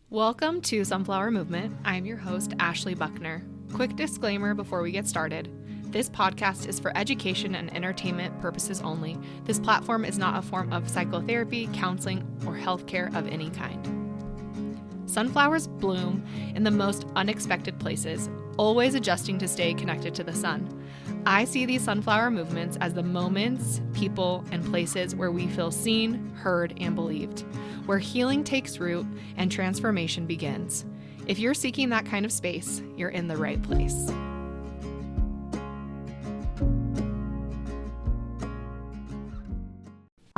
Welcome to Sunflower Movement. I'm your host, Ashley Buckner. Quick disclaimer before we get started. This podcast is for education and entertainment purposes only. This platform is not a form of psychotherapy, counseling, or healthcare of any kind. Sunflowers bloom in the most unexpected places, always adjusting to stay connected to the sun. I see these sunflower movements as the moments, people, and places where we feel seen, heard, and believed, where healing takes root and transformation begins. If you're seeking that kind of space, you're in the right place.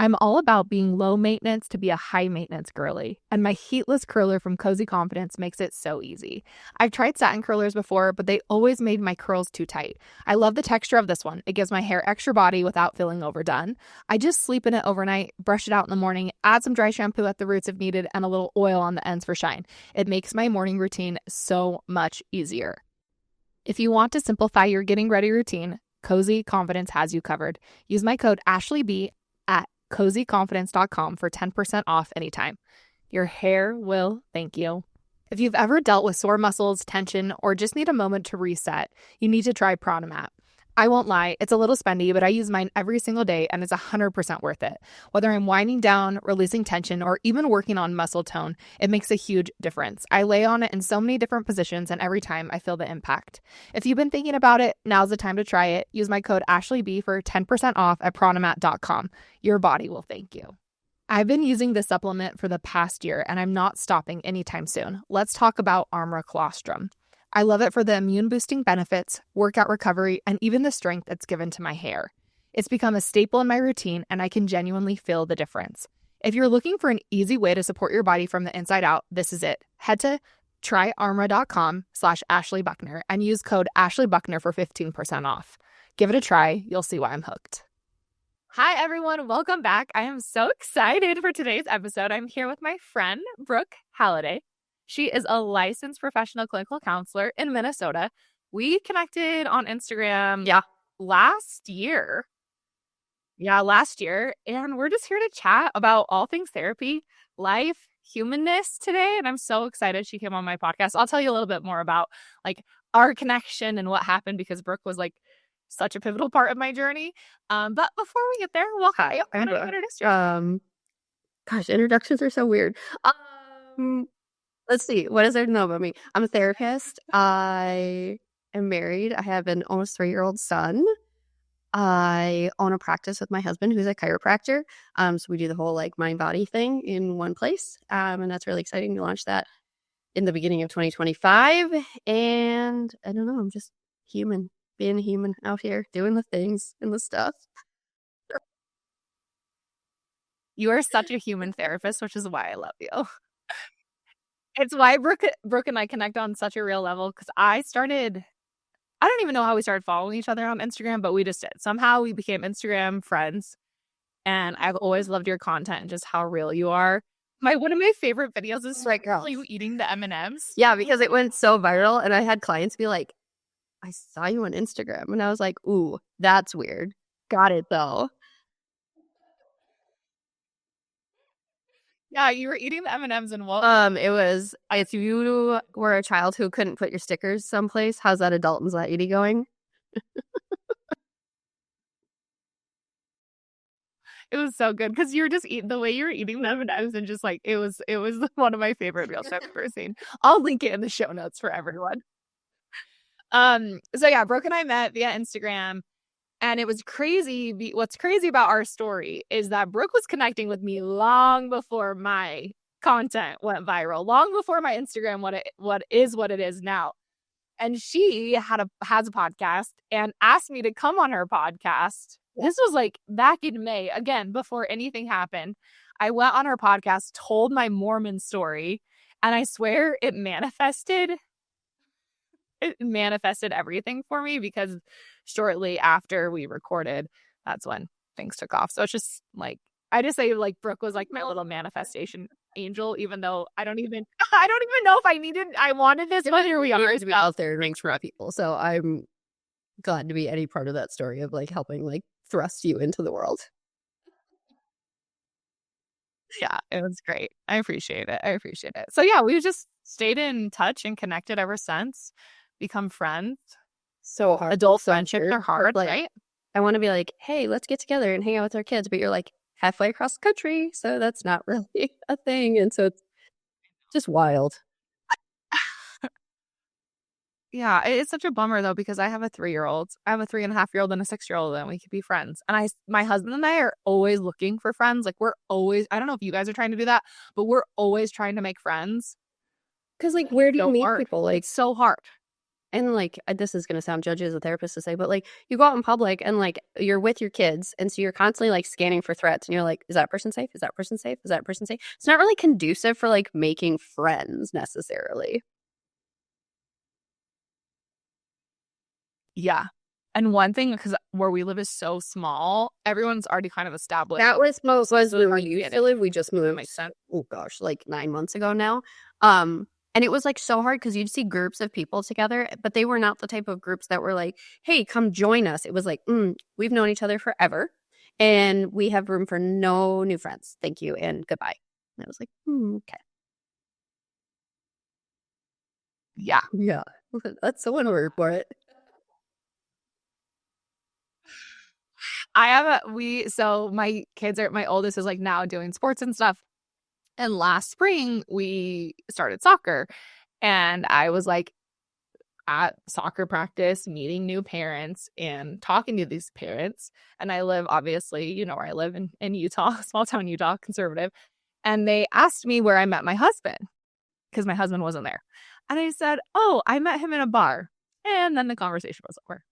I'm all about being low maintenance to be a high maintenance girly, and my heatless curler from Cozy Confidence makes it so easy. I've tried satin curlers before, but they always made my curls too tight. I love the texture of this one. It gives my hair extra body without feeling overdone. I just sleep in it overnight, brush it out in the morning, add some dry shampoo at the roots if needed, and a little oil on the ends for shine. It makes my morning routine so much easier. If you want to simplify your getting ready routine, Cozy Confidence has you covered. Use my code AshleyB at cozyconfidence.com for 10% off anytime. Your hair will thank you. If you've ever dealt with sore muscles, tension, or just need a moment to reset, you need to try Pranamat. I won't lie, it's a little spendy, but I use mine every single day and it's 100% worth it. Whether I'm winding down, releasing tension, or even working on muscle tone, it makes a huge difference. I lay on it in so many different positions and every time I feel the impact. If you've been thinking about it, now's the time to try it. Use my code AshleyB for 10% off at pranamat.com. Your body will thank you. I've been using this supplement for the past year and I'm not stopping anytime soon. Let's talk about Armra colostrum. I love it for the immune-boosting benefits, workout recovery, and even the strength it's given to my hair. It's become a staple in my routine, and I can genuinely feel the difference. If you're looking for an easy way to support your body from the inside out, this is it. Head to tryarmra.com/AshleyBuckner and use code AshleyBuckner for 15% off. Give it a try. You'll see why I'm hooked. Hi, everyone. Welcome back. I am so excited for today's episode. I'm here with my friend, Brooke Halliday. She is a licensed professional clinical counselor in Minnesota. We connected on Instagram, last year. And we're just here to chat about all things therapy, life, humanness today. And I'm so excited she came on my podcast. I'll tell you a little bit more about like our connection and what happened because Brooke was like such a pivotal part of my journey. But before we get there, Hi, introduce you. Introductions are so weird. Let's see. What is there to know about me? I'm a therapist. I am married. I have an almost 3-year-old son. I own a practice with my husband, who's a chiropractor. So we do the whole like mind-body thing in one place. And that's really exciting to launch that in the beginning of 2025. And I don't know, I'm just human, being a human out here, doing the things and the stuff. You are such a human therapist, which is why I love you. It's why Brooke and I connect on such a real level because I don't even know how we started following each other on Instagram, but we just did. Somehow we became Instagram friends and I've always loved your content and just how real you are. One of my favorite videos is you eating the M&Ms. Yeah, because it went so viral and I had clients be like, I saw you on Instagram. And I was like, ooh, that's weird. Got it though. Yeah, you were eating the M&Ms and what? It was, if you were a child who couldn't put your stickers someplace, how's that adult anxiety going? It was so good because you were just eating the way you were eating the M&Ms and just like it was one of my favorite reels I've ever seen. I'll link it in the show notes for everyone. So yeah, Brooke and I met via Instagram. And it was crazy. What's crazy about our story is that Brooke was connecting with me long before my content went viral, long before my Instagram, what it is now. And she has a podcast and asked me to come on her podcast. This was like back in May, again, before anything happened. I went on her podcast, told my Mormon story, and I swear it manifested everything for me because shortly after we recorded, that's when things took off. So it's just like, I just say like Brooke was like my little manifestation angel, even though I don't even know if I wanted this, but here we are. To be out there and rings for people. So I'm glad to be any part of that story of like helping like thrust you into the world. Yeah, it was great. I appreciate it. I appreciate it. So yeah, we've just stayed in touch and connected ever since, become friends. So hard. Adult So friendships weird. are hard, Like, right? I want to be like, hey, let's get together and hang out with our kids, but you're like halfway across the country, so that's not really a thing, and so it's just wild. Yeah, it's such a bummer though because I have a 3-year-old. I have a 3.5-year-old and a 6-year-old, and we could be friends. And my husband and I are always looking for friends. Like we're always. I don't know if you guys are trying to do that, but we're always trying to make friends. Because like, where do you Don't meet work. people? Like, It's so hard. and like, this is gonna sound judgy as a therapist to say, but like, you go out in public and like, you're with your kids, and so you're constantly like scanning for threats, and you're like, is that person safe? Is that person safe? Is that person safe? It's not really conducive for like making friends necessarily. Yeah. And one thing, because where we live is so small, everyone's already kind of established. That was where we you used get to live. We just moved. Makes sense. Oh gosh, like 9 months ago now. And it was like so hard because you'd see groups of people together, but they were not the type of groups that were like, "Hey, come join us." It was like, "We've known each other forever, and we have room for no new friends. Thank you and goodbye." And I was like, "Okay, Yeah. yeah, that's so one word for it." So my oldest is like now doing sports and stuff. And last spring we started soccer. And I was like at soccer practice, meeting new parents and talking to these parents. And I live, obviously, you know where I live in Utah, small town Utah, conservative. And they asked me where I met my husband because my husband wasn't there. And I said, "Oh, I met him in a bar." And then the conversation was over.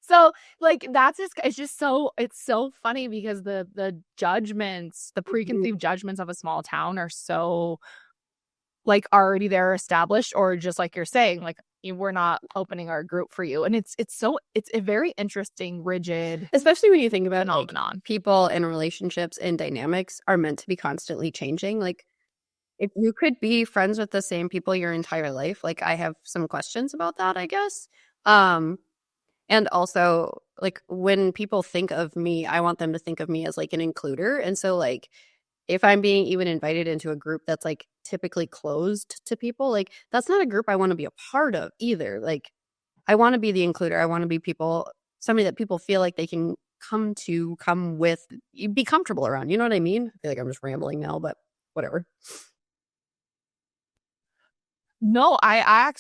So like it's so funny because the judgments, the preconceived judgments of a small town are so like already there established, or just like you're saying, like we're not opening our group for you. And it's a very interesting, rigid, Especially when you think about phenomenon. like, people and relationships and dynamics are meant to be constantly changing. Like, if you could be friends with the same people your entire life, like I have some questions about that, I guess. And also, like when people think of me, I want them to think of me as like an includer. And so like if I'm being even invited into a group that's like typically closed to people, like that's not a group I want to be a part of either. Like I want to be the includer. I want to be somebody that people feel like they can come with, be comfortable around. You know what I mean? I feel like I'm just rambling now, but whatever. No, I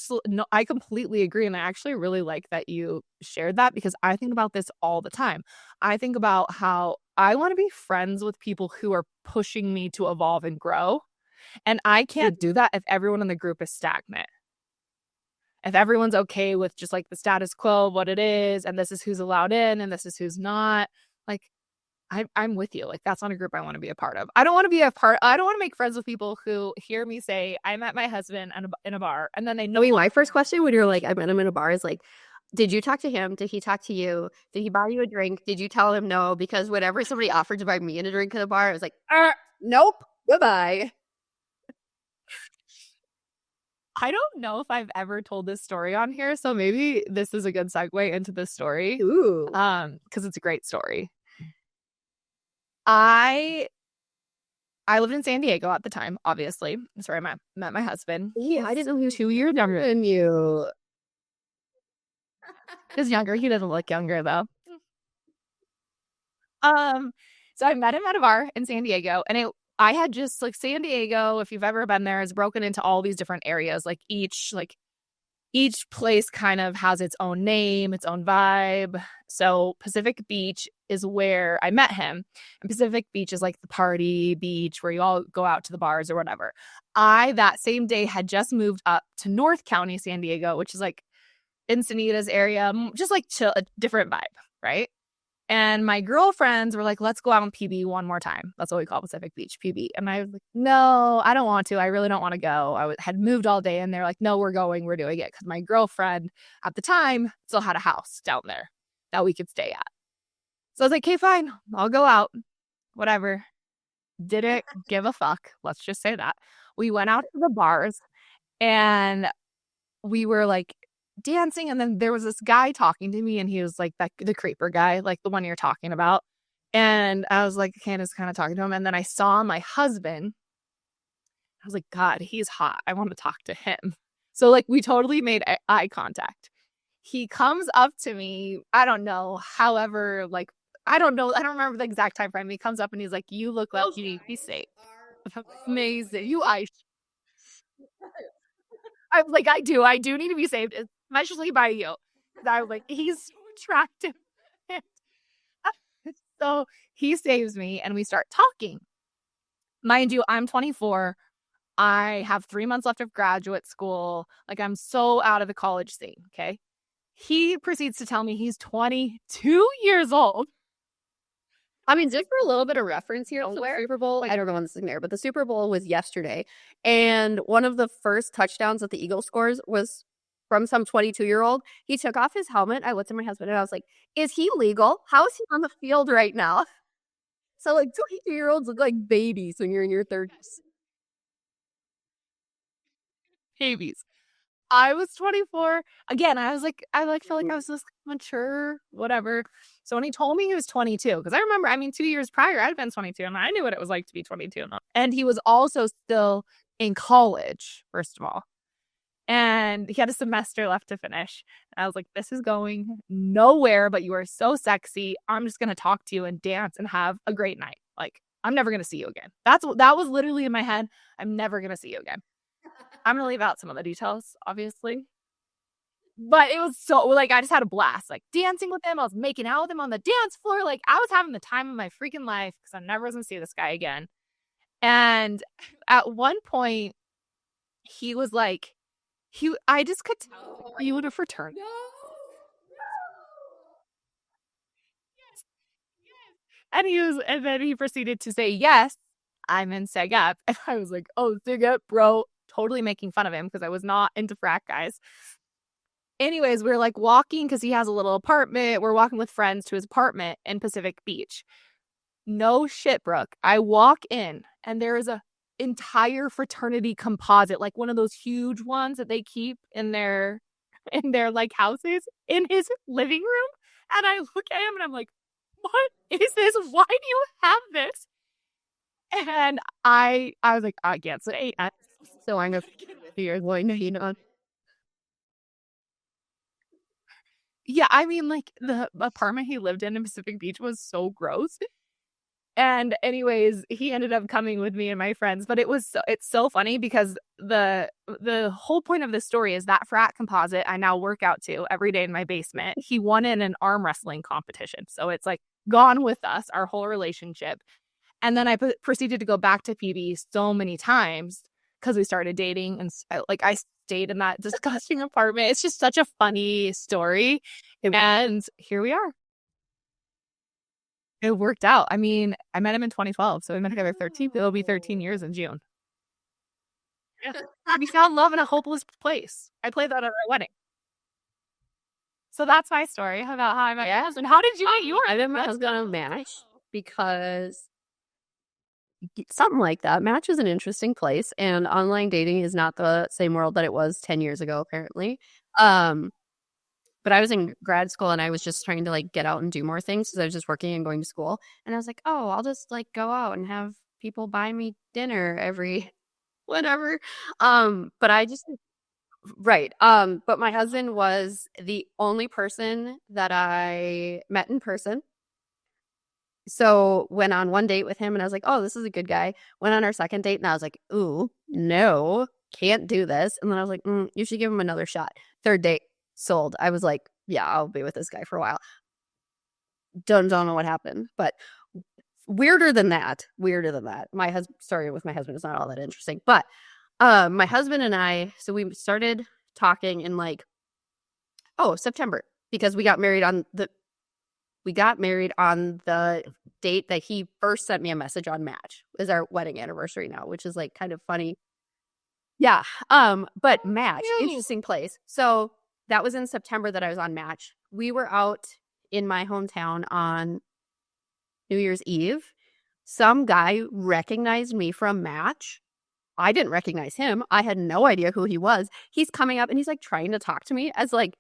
completely agree. And I actually really like that you shared that because I think about this all the time. I think about how I want to be friends with people who are pushing me to evolve and grow. And I can't do that if everyone in the group is stagnant. If everyone's okay with just like the status quo, what it is, and this is who's allowed in and this is who's not, like I'm with you. Like that's not a group I want to be a part of. I don't want to make friends with people who hear me say I met my husband in a bar and then they know. I mean, my first question when you're like, I met him in a bar is like, did you talk to him? Did he talk to you? Did he buy you a drink? Did you tell him no? Because whenever somebody offered to buy me a drink at a bar, I was like, nope, goodbye. I don't know if I've ever told this story on here, so maybe this is a good segue into this story. Ooh. Because it's a great story. I lived in San Diego at the time, obviously. That's where I met my husband. Yeah, I didn't know he was 2 years younger than you. He's younger. He doesn't look younger though. So I met him at a bar in San Diego, and I had just like San Diego, if you've ever been there, is broken into all these different areas. Like each place kind of has its own name, its own vibe. So Pacific Beach is where I met him. And Pacific Beach is like the party beach where you all go out to the bars or whatever. I, that same day, had just moved up to North County, San Diego, which is like Encinitas area, just like chill, a different vibe, right? And my girlfriends were like, let's go out on PB one more time. That's what we call Pacific Beach, PB. And I was like, no, I don't want to. I really don't want to go. Had moved all day and they're like, no, we're going. We're doing it. Because my girlfriend at the time still had a house down there that we could stay at. So I was like, okay, fine. I'll go out. Whatever. Didn't give a fuck. Let's just say that. We went out to the bars and we were like, dancing, and then there was this guy talking to me, and he was like the creeper guy, like the one you're talking about. And I was like, Candace kind of talking to him. And then I saw my husband. I was like, God, he's hot. I want to talk to him. So like we totally made eye contact. He comes up to me. I don't know. However, like I don't know. I don't remember the exact time frame. He comes up and he's like, "You look like you need to be safe." Amazing. You I I'm like, I do. I do need to be saved, especially by you. I was like, he's so attractive. So he saves me and we start talking. Mind you, I'm 24. I have 3 months left of graduate school. Like, I'm so out of the college scene. Okay. He proceeds to tell me he's 22 years old. I mean, just for a little bit of reference here, the Super Bowl, I don't know when this is there, but the Super Bowl was yesterday. And one of the first touchdowns that the Eagles scores was from some 22-year-old. He took off his helmet. I looked at my husband and I was like, is he legal? How is he on the field right now? So, like, 22-year-olds look like babies when you're in your 30s. Babies. I was 24. Again, I was like, I like felt like I was just mature, whatever. So when he told me he was 22, because I remember, I mean, 2 years prior, I'd been 22 and I knew what it was like to be 22. And he was also still in college, first of all. And he had a semester left to finish. And I was like, this is going nowhere, but you are so sexy. I'm just going to talk to you and dance and have a great night. Like, I'm never going to see you again. That was literally in my head. I'm never going to see you again. I'm going to leave out some of the details, obviously. But it was so, like, I just had a blast, like, dancing with him. I was making out with him on the dance floor. Like, I was having the time of my freaking life because I never was going to see this guy again. And at one point, he was like, I just could tell you in a fraternity. No. And then he proceeded to say, yes, I'm in Seg Ep. And I was like, oh, Seg Ep, bro. Totally making fun of him because I was not into frat guys. Anyways, we're like walking because he has a little apartment. We're walking with friends to his apartment in Pacific Beach. No shit, Brooke. I walk in and there is a entire fraternity composite, like one of those huge ones that they keep in their like houses in his living room. And I look at him and I'm like, what is this? Why do you have this? And I was like, I can't say. So I'm gonna with you. Going to, you know. Yeah, I mean, like the apartment he lived in Pacific Beach was so gross. And anyways, he ended up coming with me and my friends, but it's so funny because the whole point of this story is that frat composite I now work out to every day in my basement. He won in an arm wrestling competition. So it's like gone with us, our whole relationship. And then I proceeded to go back to PB so many times because we started dating and I stayed in that disgusting apartment. It's just such a funny story. And here we are. It worked out. I mean, I met him in 2012, so we met together 13. It'll be 13 years in June. Yeah. We found love in a hopeless place. I played that at our wedding. So that's my story about how I met my husband. How did you meet yours? I met my husband on Match because something like that. Match is an interesting place, and online dating is not the same world that it was 10 years ago, apparently. But I was in grad school and I was just trying to like get out and do more things because I was just working and going to school. And I was like, oh, I'll just like go out and have people buy me dinner every whatever. But I just right. But my husband was the only person that I met in person. So went on one date with him and I was like, oh, this is a good guy. Went on our second date and I was like, ooh, no, can't do this. And then I was like, you should give him another shot. Third date. Sold. I was like, yeah, I'll be with this guy for a while. Don't know what happened, but weirder than that. My story with my husband is not all that interesting, but my husband and I, so we started talking in like September because we got married on the date that he first sent me a message on Match. Is our wedding anniversary now, which is like kind of funny. Yeah. But Match, interesting place. So that was in September that I was on Match. We were out in my hometown on New Year's Eve. Some guy recognized me from Match. I didn't recognize him. I had no idea who he was. He's coming up and he's like trying to talk to me as like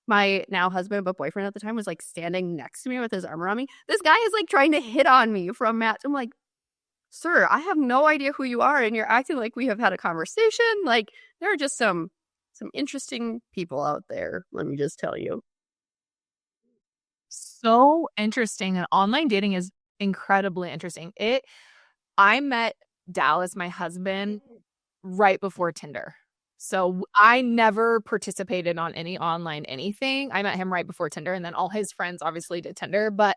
my now husband, but boyfriend at the time, was like standing next to me with his arm around me. This guy is like trying to hit on me from Matt. I'm like, sir, I have no idea who you are, and you're acting like we have had a conversation. Like, there are just some interesting people out there, let me just tell you. So interesting. And online dating is incredibly interesting. I met Dallas, my husband, right before Tinder. So I never participated on any online anything. I met him right before Tinder, and then all his friends obviously did Tinder, but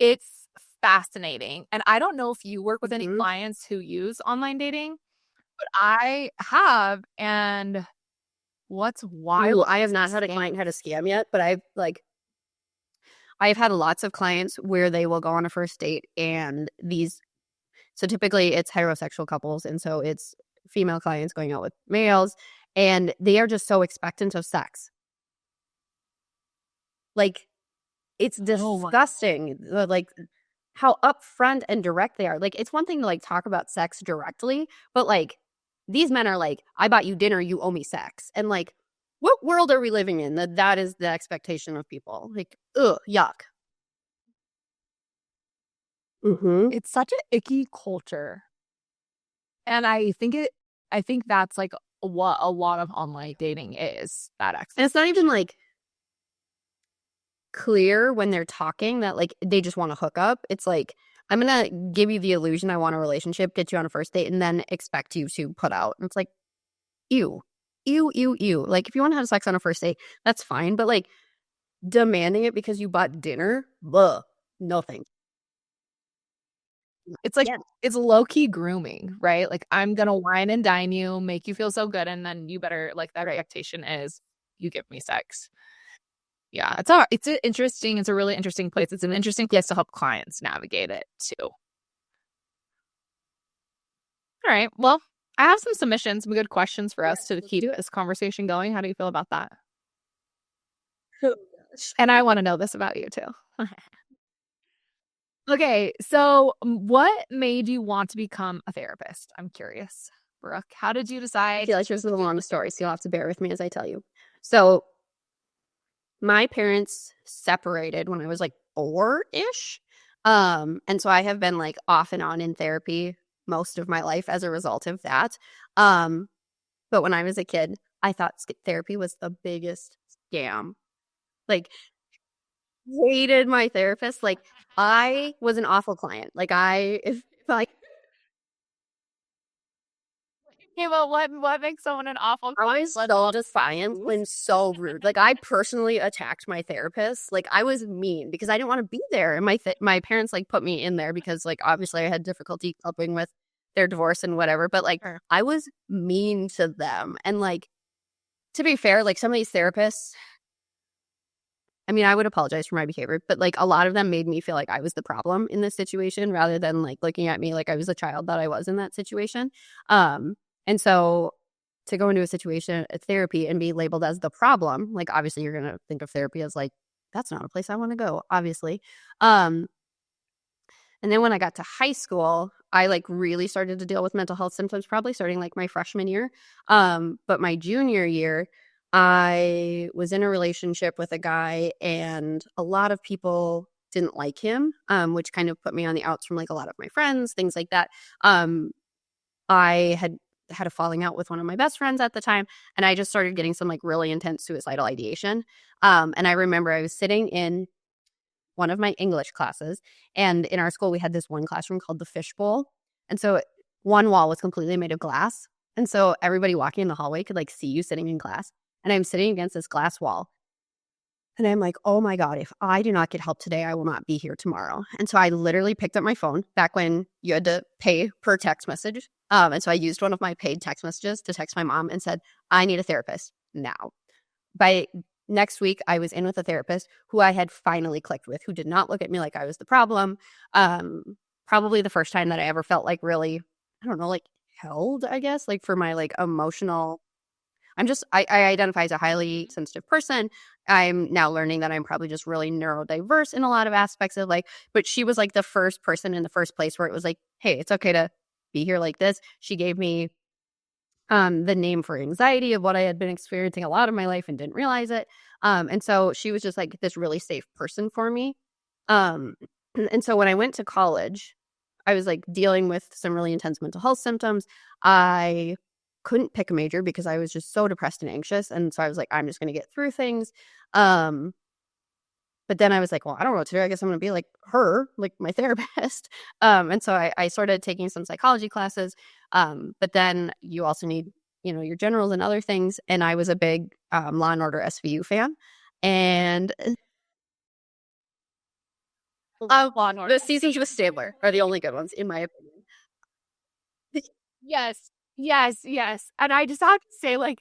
it's fascinating. And I don't know if you work with any clients who use online dating, but I have. And what's wild? Ooh, I have not had a client had a scam yet, but I've had lots of clients where they will go on a first date, and so typically it's heterosexual couples, and so it's female clients going out with males, and they are just so expectant of sex. Like, it's disgusting. Like, how upfront and direct they are. Like, it's one thing to like talk about sex directly, but like these men are like, I bought you dinner, you owe me sex. And like, what world are we living in that is the expectation of people? Like, ugh, yuck. It's such an icky culture. And I think that's like what a lot of online dating is, that And it's not even like clear when they're talking that like they just want to hook up. It's like, I'm gonna give you the illusion I want a relationship, get you on a first date, and then expect you to put out. And it's like, ew, ew, ew, ew. Like, if you want to have sex on a first date, that's fine, but like demanding it because you bought dinner, ugh, nothing. It's like, it's low-key grooming, right? Like, I'm gonna wine and dine you, make you feel so good, and then you better, like, that expectation is you give me sex. Yeah, it's a really interesting place. It's an interesting place to help clients navigate it too. All right. Well, I have some submissions, some good questions for us to keep this conversation going. How do you feel about that? Oh, gosh. And I want to know this about you too. Okay, so what made you want to become a therapist? I'm curious. Brooke, how did you I decide? feel like here's a long story, so you'll have to bear with me as I tell you. So my parents separated when I was like 4-ish. And so I have been like off and on in therapy most of my life as a result of that. But when I was a kid, I thought therapy was the biggest scam. Like, hated my therapist. Like, I was an awful client. Like, if I Okay, well, what makes someone an awful? I was so defiant and so rude. Like, I personally attacked my therapist. Like, I was mean because I didn't want to be there. And my parents like put me in there because like obviously I had difficulty coping with their divorce and whatever. But like, I was mean to them. And like, to be fair, like some of these therapists, I mean, I would apologize for my behavior, but like a lot of them made me feel like I was the problem in this situation rather than like looking at me like I was a child that I was in that situation. And so to go into a situation, a therapy, and be labeled as the problem, like obviously you're gonna think of therapy as like, that's not a place I want to go, obviously. And then when I got to high school, I like really started to deal with mental health symptoms, probably starting like my freshman year. But my junior year, I was in a relationship with a guy, and a lot of people didn't like him, which kind of put me on the outs from like a lot of my friends, things like that. I had a falling out with one of my best friends at the time, and I just started getting some like really intense suicidal ideation. And I remember I was sitting in one of my English classes, and in our school we had this one classroom called the fishbowl, and so one wall was completely made of glass, and so everybody walking in the hallway could like see you sitting in class. And I'm sitting against this glass wall, and I'm like, oh my God, if I do not get help today, I will not be here tomorrow. And so I literally picked up my phone back when you had to pay per text message. And so I used one of my paid text messages to text my mom and said, I need a therapist now. By next week, I was in with a therapist who I had finally clicked with, who did not look at me like I was the problem. Probably the first time that I ever felt like really, I don't know, like held, I guess, like for my like emotional. I identify as a highly sensitive person. I'm now learning that I'm probably just really neurodiverse in a lot of aspects of like, but she was like the first person in the first place where it was like, hey, it's okay to be here like this. She gave me the name for anxiety of what I had been experiencing a lot of my life and didn't realize it. And so she was just like this really safe person for me. Um, and so when I went to college, I was like dealing with some really intense mental health symptoms. I couldn't pick a major because I was just so depressed and anxious. And so I was like, I'm just going to get through things. But then I was like, well, I don't know what to do. I guess I'm going to be like her, like my therapist. And so I started taking some psychology classes. But then you also need, your generals and other things. And I was a big Law and Order SVU fan. And Law and Order. the seasons with Stabler are the only good ones, in my opinion. Yes. Yes, yes. And I just have to say, like,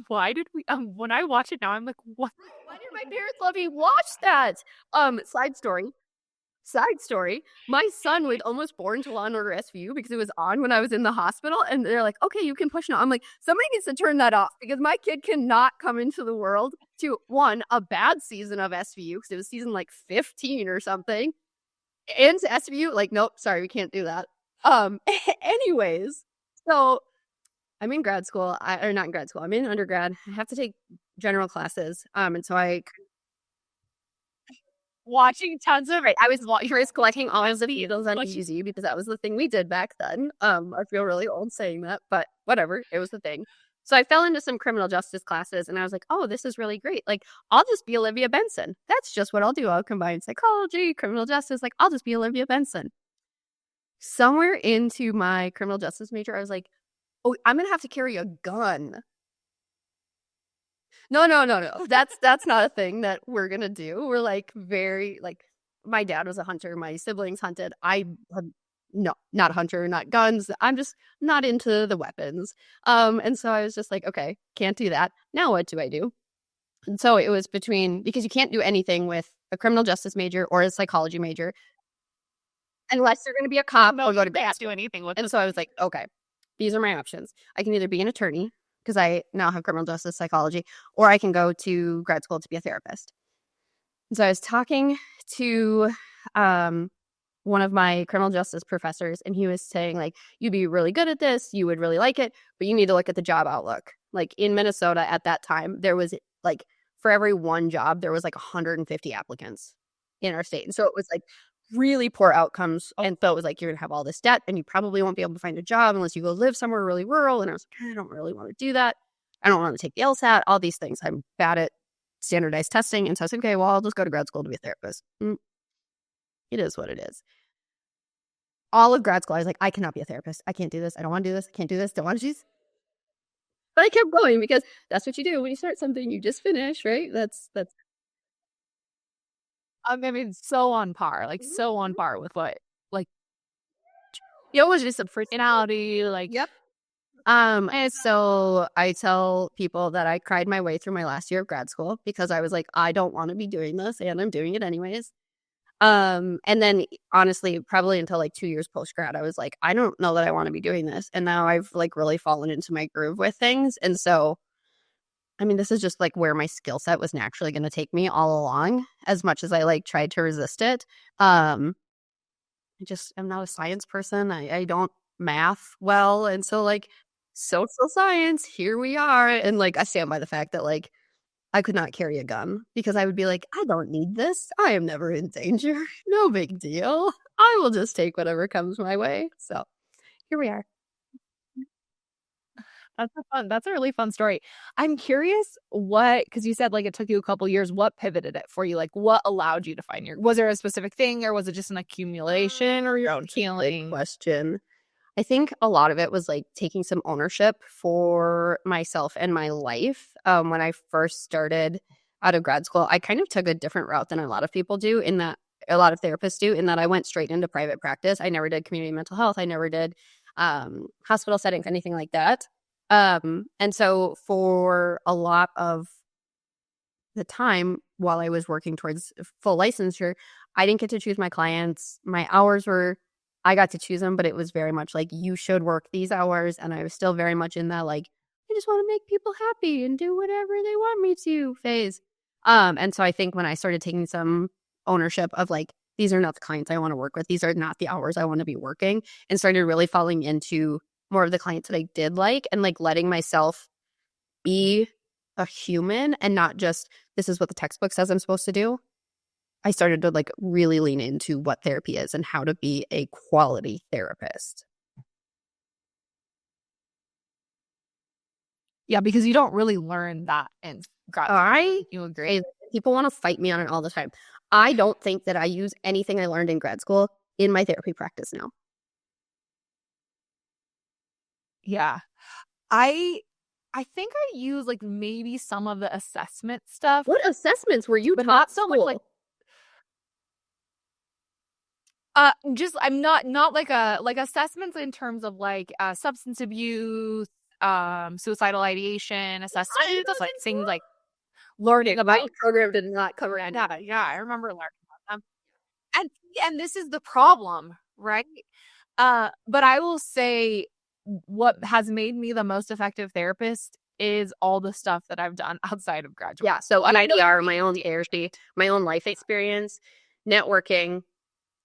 why did we when I watch it now, I'm like, what? Why did my parents let me watch that? Side story. My son was almost born to Law and Order SVU because it was on when I was in the hospital, and they're like, okay, you can push now. I'm like, somebody needs to turn that off because my kid cannot come into the world to, one, a bad season of SVU because it was season like 15 or something. And to SVU, like, nope, sorry, we can't do that. Anyways, so I'm in grad school, or not in grad school, I'm in undergrad. I have to take general classes. And so I Watching tons of I was collecting all of the Beatles on Easy because that was the thing we did back then. I feel really old saying that, but whatever, it was the thing. So I fell into some criminal justice classes and I was like, oh, this is really great. Like, I'll just be Olivia Benson. That's just what I'll do. I'll combine psychology, criminal justice. Like, I'll just be Olivia Benson. Somewhere into my criminal justice major, I was like, oh, I'm going to have to carry a gun. No. That's not a thing that we're going to do. We're like my dad was a hunter. My siblings hunted. No, not a hunter, not guns. I'm just not into the weapons. And so I was just like, okay, can't do that. Now what do I do? And so it was because you can't do anything with a criminal justice major or a psychology major unless you're going to be a cop or go to can't do anything with it. And so I was like, okay, these are my options. I can either be an attorney because I now have criminal justice psychology, or I can go to grad school to be a therapist. And so I was talking to one of my criminal justice professors, and he was saying, like, you'd be really good at this, you would really like it, but you need to look at the job outlook. Like, in Minnesota at that time, there was, like, for every one job, there was, like, 150 applicants in our state. And so it was, like, really poor outcomes. And so it was like, you're going to have all this debt and you probably won't be able to find a job unless you go live somewhere really rural. And I was like, I don't really want to do that. I don't want to take the LSAT, all these things. I'm bad at standardized testing. And so I said, okay, well, I'll just go to grad school to be a therapist. It is what it is. All of grad school, I was like, I cannot be a therapist. I can't do this. I don't want to do this. I can't do this. Don't want to do this. But I kept going because that's what you do when you start something. You just finish, right? That's. I mean, so on par, like so on par with what, like, It was just a personality, like. Yep. And so I tell people that I cried my way through my last year of grad school because I was like, I don't want to be doing this, and I'm doing it anyways. And then honestly, probably until like 2 years post grad, I was like, I don't know that I want to be doing this. And now I've like really fallen into my groove with things. And so, I mean, this is just like where my skill set was naturally going to take me all along, as much as I like tried to resist it. I just am not a science person. I don't math well. And so like social science, here we are. And like, I stand by the fact that like, I could not carry a gun because I would be like, I don't need this. I am never in danger. No big deal. I will just take whatever comes my way. So here we are. That's a really fun story. I'm curious because you said like it took you a couple years, what pivoted it for you? Like what allowed you to find was there a specific thing or was it just an accumulation or your own healing? Question. I think a lot of it was like taking some ownership for myself and my life. When I first started out of grad school, I kind of took a different route than a lot of people do, in that a lot of therapists do, in that I went straight into private practice. I never did community mental health. I never did hospital settings, anything like that. And so for a lot of the time while I was working towards full licensure, I didn't get to choose my clients. My hours I got to choose them, but it was very much like, you should work these hours. And I was still very much in that, like, I just want to make people happy and do whatever they want me to phase. And so I think when I started taking some ownership of like, these are not the clients I want to work with, these are not the hours I want to be working, and started really falling into more of the clients that I did like, and like letting myself be a human and not just this is what the textbook says I'm supposed to do. I started to like really lean into what therapy is and how to be a quality therapist. Yeah, because you don't really learn that in grad school. You agree? People want to fight me on it all the time. I don't think that I use anything I learned in grad school in my therapy practice now. Yeah. I think I use like maybe some of the assessment stuff, What assessments were you but taught not so much school? like just I'm not like assessments in terms of like substance abuse, suicidal ideation, assessment, just like things like learning about My program did not cover any. data. Yeah, I remember learning about them. And this is the problem, right? But I will say what has made me the most effective therapist is all the stuff that I've done outside of graduate. Yeah, so an IDR, my own therapy, my own life experience, networking,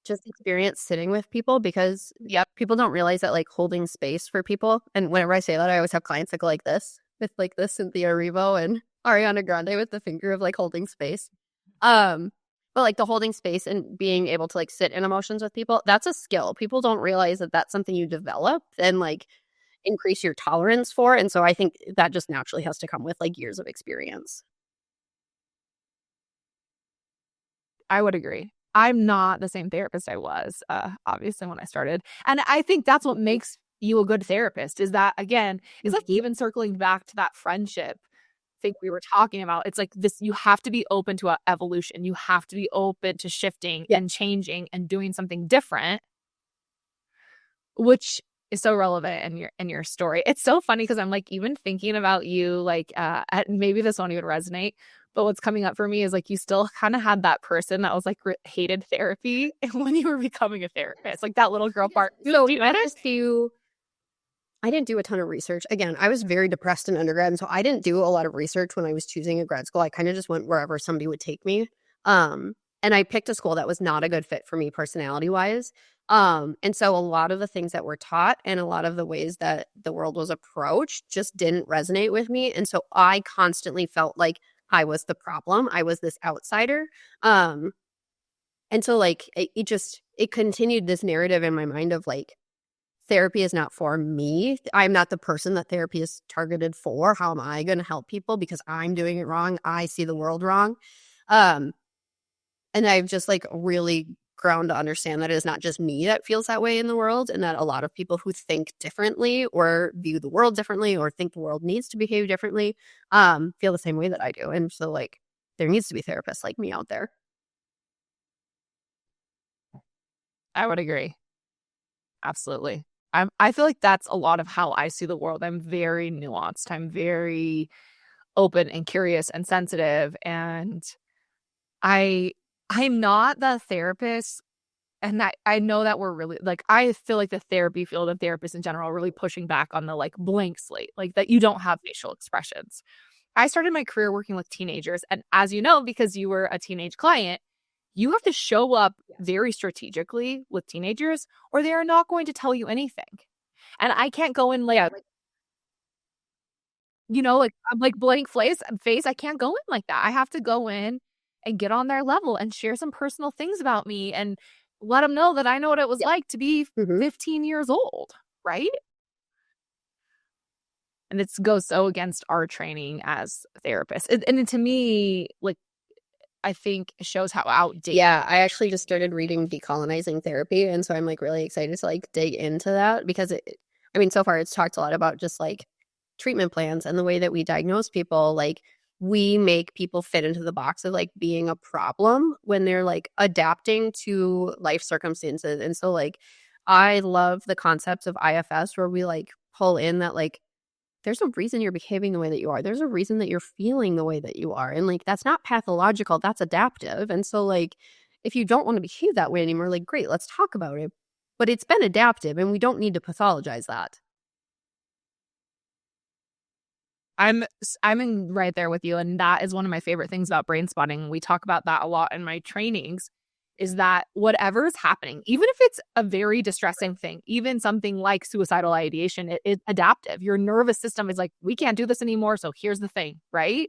just experience sitting with people, because people don't realize that like holding space for people. And whenever I say that, I always have clients that go like this, with like this Cynthia Erivo and Ariana Grande with the finger of like holding space. But like the holding space and being able to like sit in emotions with people, that's a skill. People don't realize that that's something you develop and like increase your tolerance for. And so I think that just naturally has to come with like years of experience. I would agree. I'm not the same therapist I was, obviously, when I started. And I think that's what makes you a good therapist is that, again, it's like even circling back to that friendship thing we were talking about. It's like this, you have to be open to evolution. You have to be open to shifting and changing and doing something different, which is so relevant in your story. It's so funny because I'm like even thinking about you like maybe this won't even resonate, but what's coming up for me is like you still kind of had that person that was like hated therapy when you were becoming a therapist, like that little girl part. So I didn't do a ton of research. Again, I was very depressed in undergrad, and so I didn't do a lot of research when I was choosing a grad school. I kind of just went wherever somebody would take me. And I picked a school that was not a good fit for me personality-wise. And so a lot of the things that were taught and a lot of the ways that the world was approached just didn't resonate with me. And so I constantly felt like I was the problem. I was this outsider. And so like it continued this narrative in my mind of like, therapy is not for me. I'm not the person that therapy is targeted for. How am I going to help people because I'm doing it wrong? I see the world wrong. And I've just like really grown to understand that it is not just me that feels that way in the world, and that a lot of people who think differently or view the world differently or think the world needs to behave differently feel the same way that I do. And so like there needs to be therapists like me out there. I would agree. Absolutely. I feel like that's a lot of how I see the world. I'm very nuanced. I'm very open and curious and sensitive. And I'm not the therapist. And I know that we're really like, I feel like the therapy field of therapists in general are really pushing back on the like blank slate, like that you don't have facial expressions. I started my career working with teenagers. And as you know, because you were a teenage client, you have to show up very strategically with teenagers or they are not going to tell you anything. And I can't go in like you know, like I'm like blank face. I can't go in like that. I have to go in and get on their level and share some personal things about me and let them know that I know what it was like to be 15 years old, right? And it goes so against our training as therapists. And to me, like I think it shows how outdated. Yeah, I actually just started reading Decolonizing Therapy, and so I'm like really excited to like dig into that because I mean, so far it's talked a lot about just like treatment plans and the way that we diagnose people. Like we make people fit into the box of like being a problem when they're like adapting to life circumstances. And so like I love the concepts of IFS where we like pull in that like there's a reason you're behaving the way that you are. There's a reason that you're feeling the way that you are. And like that's not pathological, that's adaptive. And so like if you don't want to behave that way anymore, like great, let's talk about it. But it's been adaptive and we don't need to pathologize that. I'm right there with you, and that is one of my favorite things about brain spotting. We talk about that a lot in my trainings is that whatever's happening, even if it's a very distressing thing, even something like suicidal ideation, it's adaptive. Your nervous system is like, we can't do this anymore. So here's the thing, right?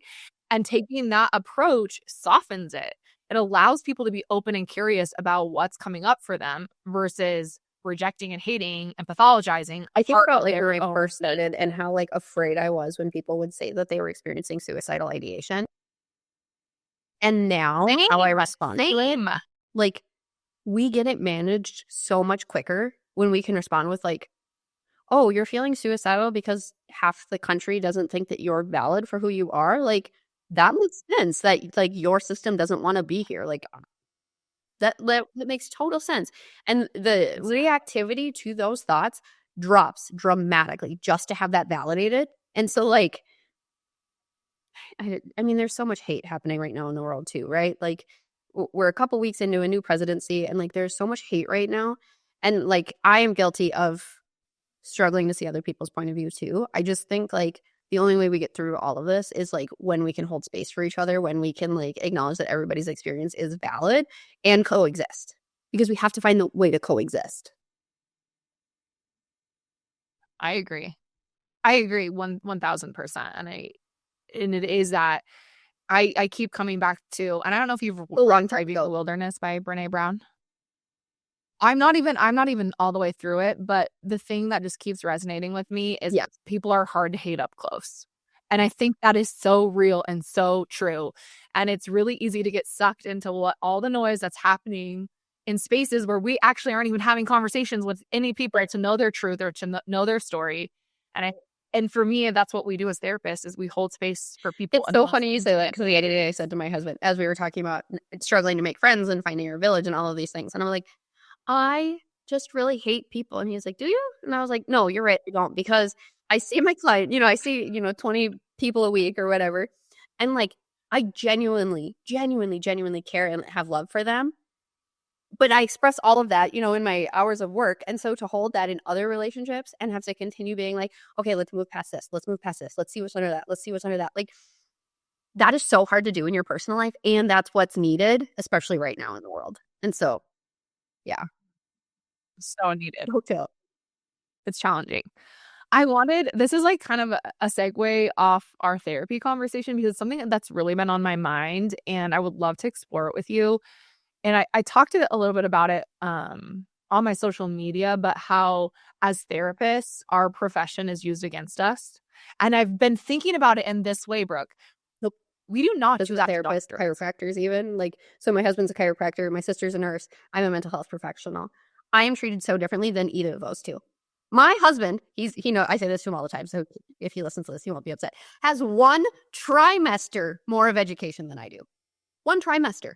And taking that approach softens it. It allows people to be open and curious about what's coming up for them versus rejecting and hating and pathologizing. I think about like when I first started and how like afraid I was when people would say that they were experiencing suicidal ideation. And now how I respond to it, like we get it managed so much quicker when we can respond with like, oh, you're feeling suicidal because half the country doesn't think that you're valid for who you are. Like that makes sense that like your system doesn't want to be here. Like that makes total sense. And the reactivity to those thoughts drops dramatically just to have that validated. And so like, I mean, there's so much hate happening right now in the world too, right? Like we're a couple weeks into a new presidency and like there's so much hate right now. And like I am guilty of struggling to see other people's point of view too. I just think like the only way we get through all of this is like when we can hold space for each other, when we can like acknowledge that everybody's experience is valid and coexist, because we have to find the way to coexist. I agree. I agree 1000%. And it is that I keep coming back to, and I don't know if you've read The Wilderness by Brene Brown. I'm not even all the way through it, but the thing that just keeps resonating with me is people are hard to hate up close. And I think that is so real and so true. And it's really easy to get sucked into all the noise that's happening in spaces where we actually aren't even having conversations with any people to know their truth or to know their story. And for me, that's what we do as therapists is we hold space for people. It's so funny you say that because the other day I said to my husband, as we were talking about struggling to make friends and finding your village and all of these things, and I'm like, I just really hate people. And he's like, do you? And I was like, no, you're right. I don't, because I see my client, I see, 20 people a week or whatever. And like, I genuinely care and have love for them. But I express all of that, in my hours of work. And so to hold that in other relationships and have to continue being like, okay, let's move past this. Let's move past this. Let's see what's under that. Let's see what's under that. Like, that is so hard to do in your personal life. And that's what's needed, especially right now in the world. And so, yeah. So needed. Okay. It's challenging. This is like kind of a segue off our therapy conversation because it's something that's really been on my mind and I would love to explore it with you. And I talked a little bit about it on my social media, but how as therapists, our profession is used against us. And I've been thinking about it in this way, Brooke. We do not do that to therapists, chiropractors even. Like, so my husband's a chiropractor, my sister's a nurse, I'm a mental health professional. I am treated so differently than either of those two. My husband, I say this to him all the time, so if he listens to this, he won't be upset, has 1 trimester more of education than I do. 1 trimester.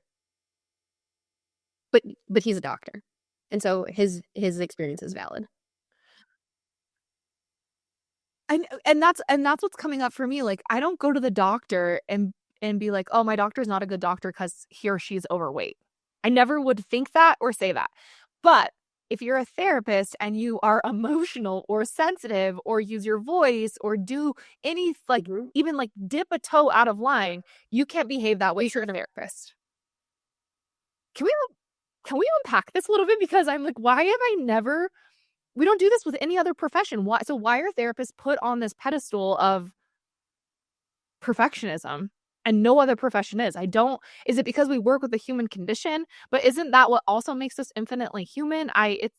But he's a doctor. And so his experience is valid. And that's what's coming up for me. Like, I don't go to the doctor and be like, oh, my doctor's not a good doctor because he or she's overweight. I never would think that or say that. But if you're a therapist and you are emotional or sensitive or use your voice or do any even like dip a toe out of line, you can't behave that way. You're a therapist. Can we unpack this a little bit? Because I'm like, why have I never... We don't do this with any other profession. Why are therapists put on this pedestal of perfectionism and no other profession is? Is it because we work with the human condition? But isn't that what also makes us infinitely human? It's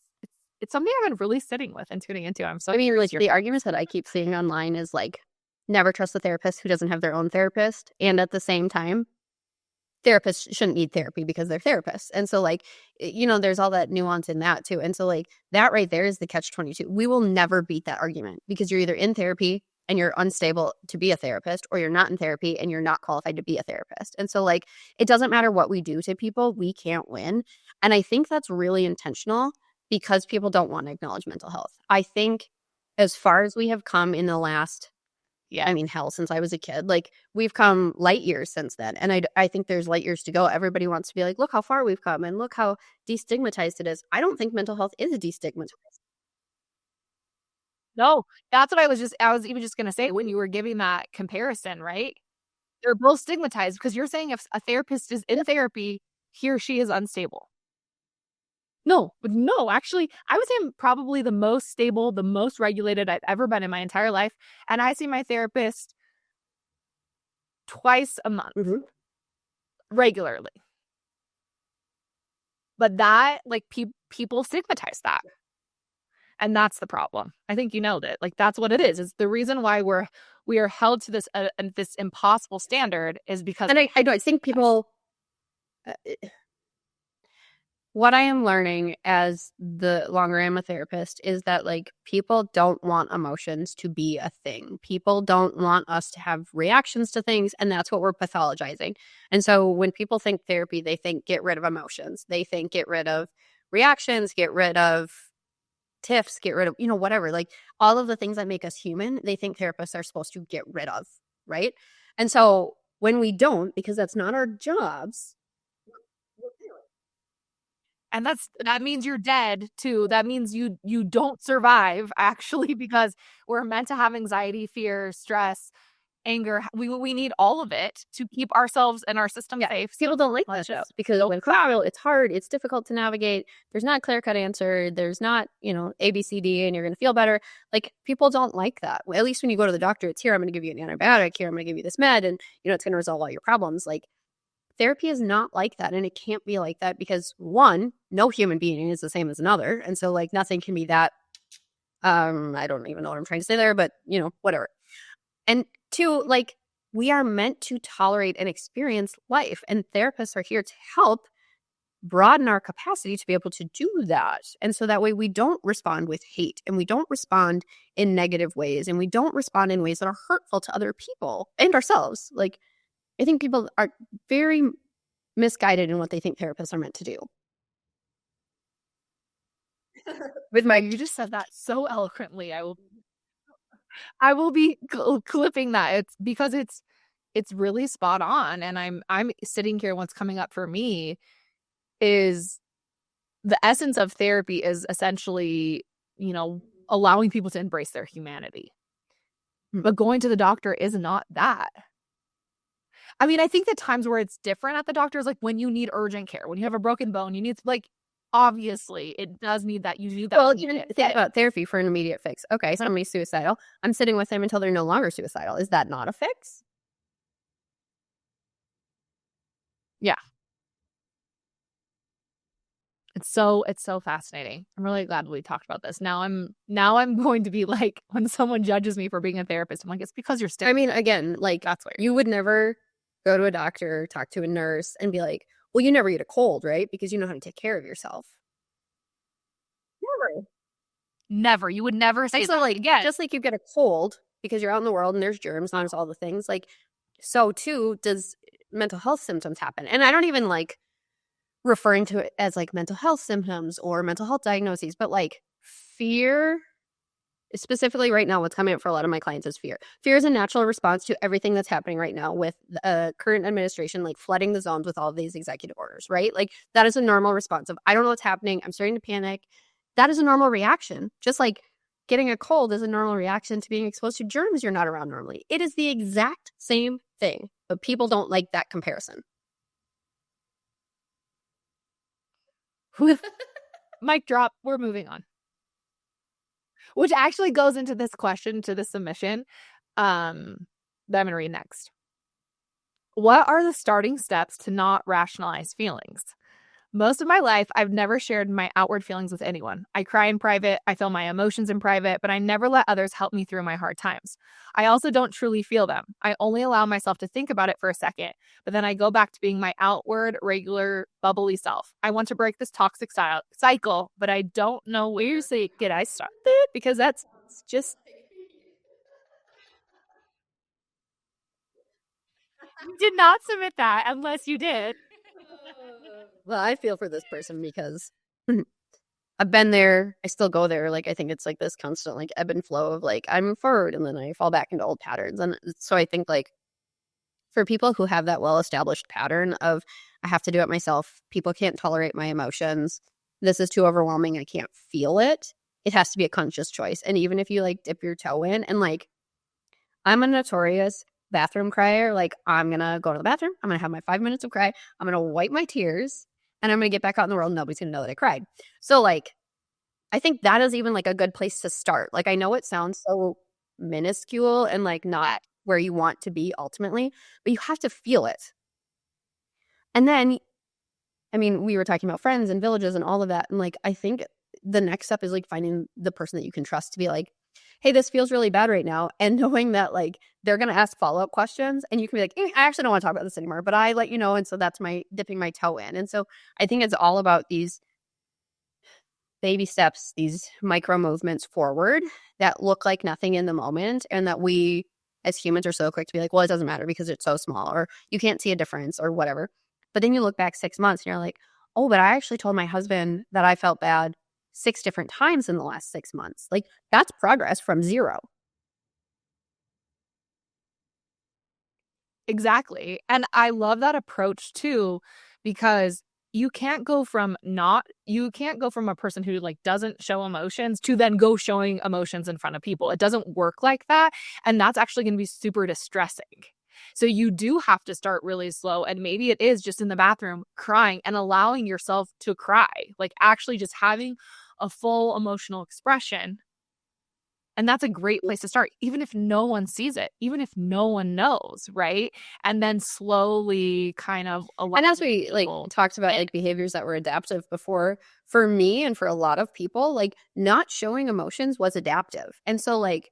something I've been really sitting with and tuning into. The arguments that I keep seeing online is like, never trust the therapist who doesn't have their own therapist. And at the same time, therapists shouldn't need therapy because they're therapists. And so like, there's all that nuance in that too. And so like that right there is the catch-22. We will never beat that argument because you're either in therapy and you're unstable to be a therapist, or you're not in therapy and you're not qualified to be a therapist. And so like, it doesn't matter what we do to people, we can't win. And I think that's really intentional because people don't want to acknowledge mental health. I think as far as we have come in the last... hell, since I was a kid, like we've come light years since then. And I think there's light years to go. Everybody wants to be like, look how far we've come and look how destigmatized it is. I don't think mental health is destigmatized. No, that's what I was even just going to say when you were giving that comparison, right? They're both stigmatized because you're saying if a therapist is in therapy, he or she is unstable. No, actually, I would say I'm probably the most stable, the most regulated I've ever been in my entire life. And I see my therapist twice a month regularly. But that, like, people stigmatize that. And that's the problem. I think you nailed it. Like, that's what it is. Is the reason why we are held to this impossible standard is because. And I think people. What I am learning as the longer I'm a therapist is that, like, people don't want emotions to be a thing. People don't want us to have reactions to things, and that's what we're pathologizing. And so when people think therapy, they think get rid of emotions. They think get rid of reactions, get rid of tiffs, get rid of, whatever. Like, all of the things that make us human, they think therapists are supposed to get rid of, right? And so when we don't, because that's not our jobs. And that means you're dead too. That means you don't survive, actually, because we're meant to have anxiety, fear, stress, anger. We need all of it to keep ourselves and our system safe. People don't like that show because it's hard, it's difficult to navigate. There's not a clear-cut answer. There's not, A, B, C, D, and you're going to feel better. Like, people don't like that. Well, at least when you go to the doctor, it's here, I'm going to give you an antibiotic, here, I'm going to give you this med, and, it's going to resolve all your problems. Like, therapy is not like that, and it can't be like that because, one, no human being is the same as another, and so, like, nothing can be that. I don't even know what I'm trying to say there, but whatever. And two, like, we are meant to tolerate and experience life, and therapists are here to help broaden our capacity to be able to do that. And so that way we don't respond with hate, and we don't respond in negative ways, and we don't respond in ways that are hurtful to other people and ourselves. Like, I think people are very misguided in what they think therapists are meant to do. You just said that so eloquently. I will be clipping that. It's because it's really spot on. And I'm sitting here. What's coming up for me is the essence of therapy is essentially, allowing people to embrace their humanity. But going to the doctor is not that. I mean, I think the times where it's different at the doctor is like when you need urgent care, when you have a broken bone, you need, like, obviously it does need that. You need that. Well, think about therapy for an immediate fix. Okay, somebody's suicidal. I'm sitting with them until they're no longer suicidal. Is that not a fix? Yeah. It's so fascinating. I'm really glad we talked about this. Now I'm going to be like, when someone judges me for being a therapist, I'm like, it's because you're still. I mean, again, like, that's weird. You would never go to a doctor, talk to a nurse, and be like, well, you never get a cold, right? Because you know how to take care of yourself. Never. You would never say that. Like, just like you get a cold because you're out in the world and there's germs, there's all the things, like, so too does mental health symptoms happen. And I don't even like referring to it as like mental health symptoms or mental health diagnoses, but like fear, specifically right now, what's coming up for a lot of my clients is fear. Fear is a natural response to everything that's happening right now with the current administration, like flooding the zones with all of these executive orders, right? Like, that is a normal response of, I don't know what's happening, I'm starting to panic. That is a normal reaction. Just like getting a cold is a normal reaction to being exposed to germs you're not around normally. It is the exact same thing, but people don't like that comparison. Mic drop. We're moving on. Which actually goes into this question, to the submission that I'm going to read next. What are the starting steps to not rationalize feelings? Most of my life, I've never shared my outward feelings with anyone. I cry in private, I feel my emotions in private, but I never let others help me through my hard times. I also don't truly feel them. I only allow myself to think about it for a second, but then I go back to being my outward, regular, bubbly self. I want to break this toxic cycle, but I don't know where to say, get I started? Because that's just... You did not submit that unless you did. Well, I feel for this person because I've been there. I still go there. Like, I think it's like this constant, like, ebb and flow of, like, I move forward and then I fall back into old patterns. And so I think, like, for people who have that well-established pattern of, I have to do it myself, people can't tolerate my emotions, this is too overwhelming, I can't feel it, it has to be a conscious choice. And even if you, like, dip your toe in, and, like, I'm a notorious bathroom crier. Like, I'm going to go to the bathroom, I'm going to have my 5 minutes of cry, I'm going to wipe my tears, and I'm going to get back out in the world and nobody's going to know that I cried. So like, I think that is even like a good place to start. Like, I know it sounds so minuscule and like not where you want to be ultimately, but you have to feel it. And then, I mean, we were talking about friends and villages and all of that. And like, I think the next step is like finding the person that you can trust to be like, hey, this feels really bad right now. And knowing that like they're going to ask follow-up questions and you can be like, I actually don't want to talk about this anymore, but I let you know. And so that's my dipping my toe in. And so I think it's all about these baby steps, these micro movements forward that look like nothing in the moment, and that we as humans are so quick to be like, well, it doesn't matter because it's so small, or you can't see a difference or whatever. But then you look back 6 months and you're like, oh, but I actually told my husband that I felt bad 6 different times in the last 6 months. Like, that's progress from 0. Exactly. And I love that approach too, because you can't go from a person who like doesn't show emotions to then go showing emotions in front of people. It doesn't work like that. And that's actually going to be super distressing. So you do have to start really slow. And maybe it is just in the bathroom crying and allowing yourself to cry, like actually just having a full emotional expression. And that's a great place to start, even if no one sees it, even if no one knows, right? And then slowly kind of And as we like talked about like behaviors that were adaptive before, for me and for a lot of people, like not showing emotions was adaptive. And so like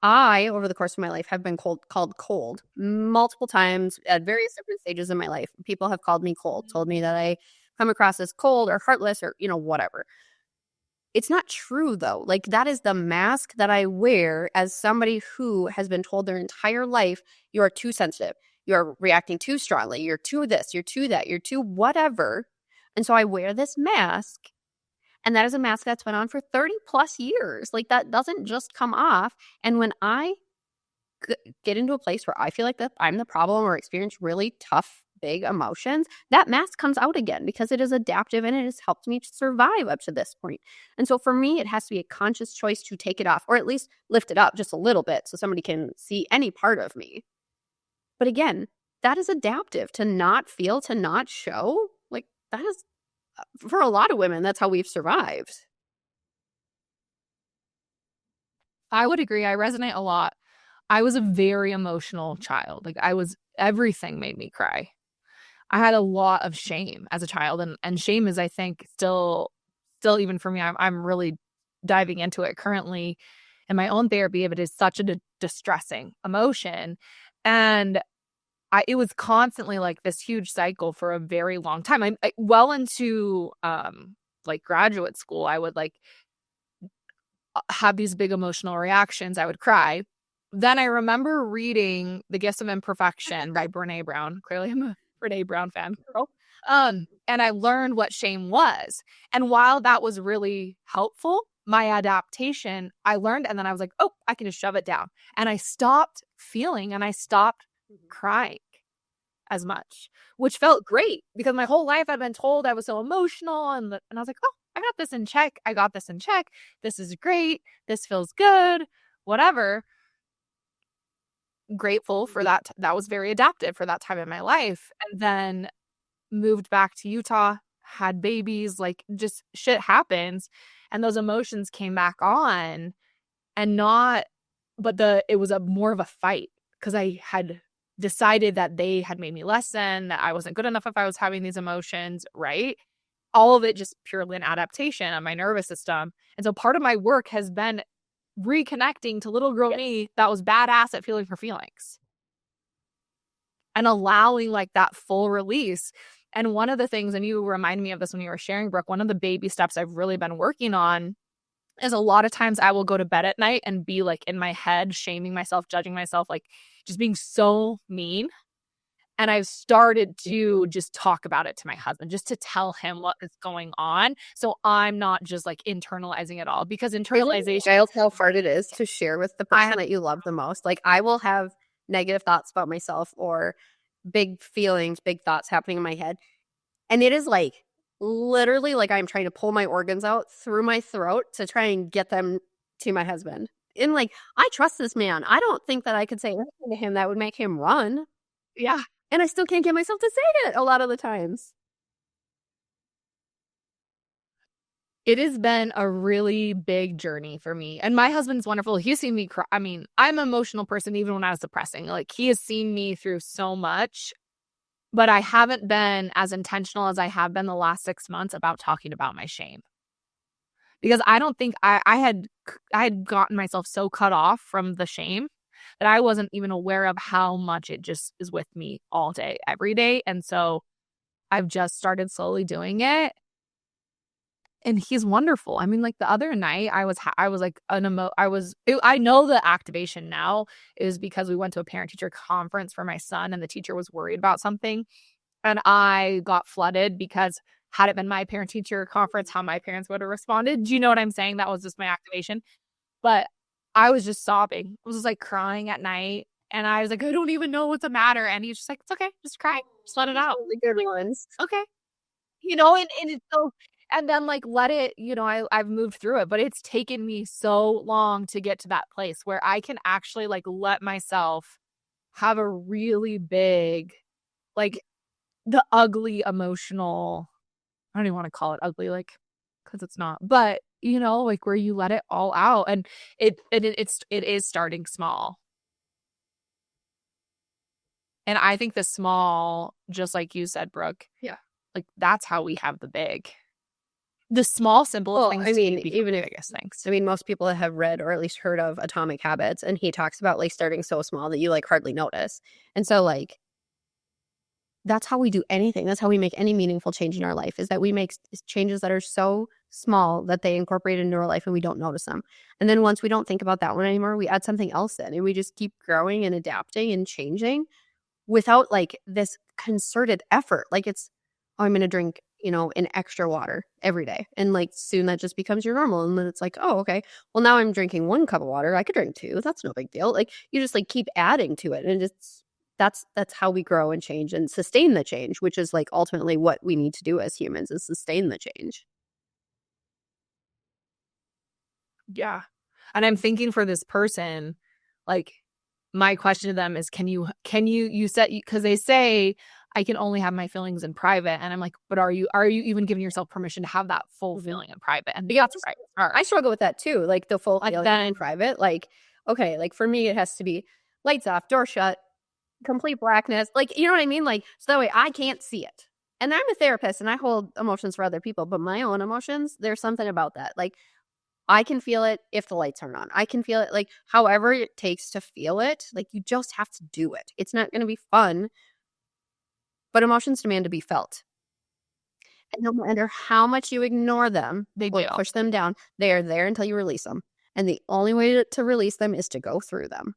I, over the course of my life, have been called cold multiple times at various different stages in my life. People have called me cold, told me that I come across as cold or heartless or, whatever. It's not true, though. Like, that is the mask that I wear as somebody who has been told their entire life, you are too sensitive. You're reacting too strongly. You're too this. You're too that. You're too whatever. And so I wear this mask. And that is a mask that's been on for 30 plus years. Like, that doesn't just come off. And when I get into a place where I feel like that I'm the problem or experience really tough, big emotions, that mask comes out again because it is adaptive and it has helped me to survive up to this point. And so for me, it has to be a conscious choice to take it off, or at least lift it up just a little bit so somebody can see any part of me. But again, that is adaptive. To not feel, to not show, like that is, for a lot of women, that's how we've survived. I would agree. I resonate a lot. I was a very emotional child. Like everything made me cry. I had a lot of shame as a child, and shame is, I think, still even for me, I'm really diving into it currently in my own therapy. But it is such a distressing emotion, and it was constantly like this huge cycle for a very long time. I well into like graduate school, I would like have these big emotional reactions. I would cry. Then I remember reading The Gifts of Imperfection by Brene Brown. Clearly, I'm a Brene Brown fan girl. And I learned what shame was. And while that was really helpful, my adaptation, I learned, and then I was like, oh, I can just shove it down. And I stopped feeling and I stopped crying as much, which felt great because my whole life I'd been told I was so emotional. And I was like, oh, I got this in check. I got this in check. This is great. This feels good. Whatever. Grateful for that. That was very adaptive for that time in my life. And then moved back to Utah, had babies, like just shit happens. And those emotions came back on, and it was more of a fight because I had decided that they had made me less than, that I wasn't good enough if I was having these emotions, right? All of it just purely an adaptation of my nervous system. And so part of my work has been reconnecting to little girl me that was badass at feeling her feelings and allowing like that full release. And one of the things, and you reminded me of this when you were sharing, Brooke, one of the baby steps I've really been working on is a lot of times I will go to bed at night and be like in my head, shaming myself, judging myself, like just being so mean. And I've started to just talk about it to my husband, just to tell him what is going on. So I'm not just like internalizing it all, because internalization. Giles, how hard it is to share with the person that you love the most. Like, I will have negative thoughts about myself or big feelings, big thoughts happening in my head. And it is like literally like I'm trying to pull my organs out through my throat to try and get them to my husband. And like, I trust this man. I don't think that I could say anything to him that would make him run. Yeah. And I still can't get myself to say it a lot of the times. It has been a really big journey for me. And my husband's wonderful. He's seen me cry. I mean, I'm an emotional person even when I was depressing. Like, he has seen me through so much, but I haven't been as intentional as I have been the last 6 months about talking about my shame. Because I don't think I had gotten myself so cut off from the shame that I wasn't even aware of how much it just is with me all day, every day. And so I've just started slowly doing it. And he's wonderful. I mean, like, the other night, I was like I know the activation now is because we went to a parent-teacher conference for my son, and the teacher was worried about something, and I got flooded because had it been my parent-teacher conference, how my parents would have responded. Do you know what I'm saying? That was just my activation. But I was just sobbing. I was just, like, crying at night, and I was like, "I don't even know what's the matter," and he's just like, "It's okay. Just cry. Just let it out." The good ones. Okay. And it's so and then, like, let it I've moved through it, but it's taken me so long to get to that place where I can actually, like, let myself have a really big, like, the ugly emotional I don't even wanna call it ugly, like, because it's not, but, like, where you let it all out, and it is starting small, and I think the small, just like you said, Brooke, Yeah. like, that's how we have the big. The small, simplest Well, things I to mean, become even the if biggest things. I mean, most people have read or at least heard of Atomic Habits, and he talks about like starting so small that you like hardly notice. And so like that's how we do anything. That's how we make any meaningful change in our life is that we make changes that are so small that they incorporate into our life and we don't notice them. And then once we don't think about that one anymore, we add something else in and we just keep growing and adapting and changing without like this concerted effort. Like it's, oh, I'm going to drink, an extra water every day. And like soon that just becomes your normal. And then it's like, oh, okay. Well, now I'm drinking 1 cup of water. I could drink 2. That's no big deal. Like you just like keep adding to it. And that's how we grow and change and sustain the change, which is like ultimately what we need to do as humans is sustain the change. Yeah. And I'm thinking for this person, like, my question to them is, you said, because they say, I can only have my feelings in private. And I'm like, but are you even giving yourself permission to have that full feeling in private? And Yeah, that's right. I struggle with that too. Like the full Like feeling in then, private. Like, okay, like for me, it has to be lights off, door shut, complete blackness. Like, you know what I mean? Like, so that way I can't see it. And I'm a therapist and I hold emotions for other people, but my own emotions, there's something about that. Like, I can feel it if the lights aren't on. I can feel it like however it takes to feel it. Like, you just have to do it. It's not going to be fun, but emotions demand to be felt. And no matter how much you ignore them they or do. push them down, they are there until you release them. And the only way to release them is to go through them.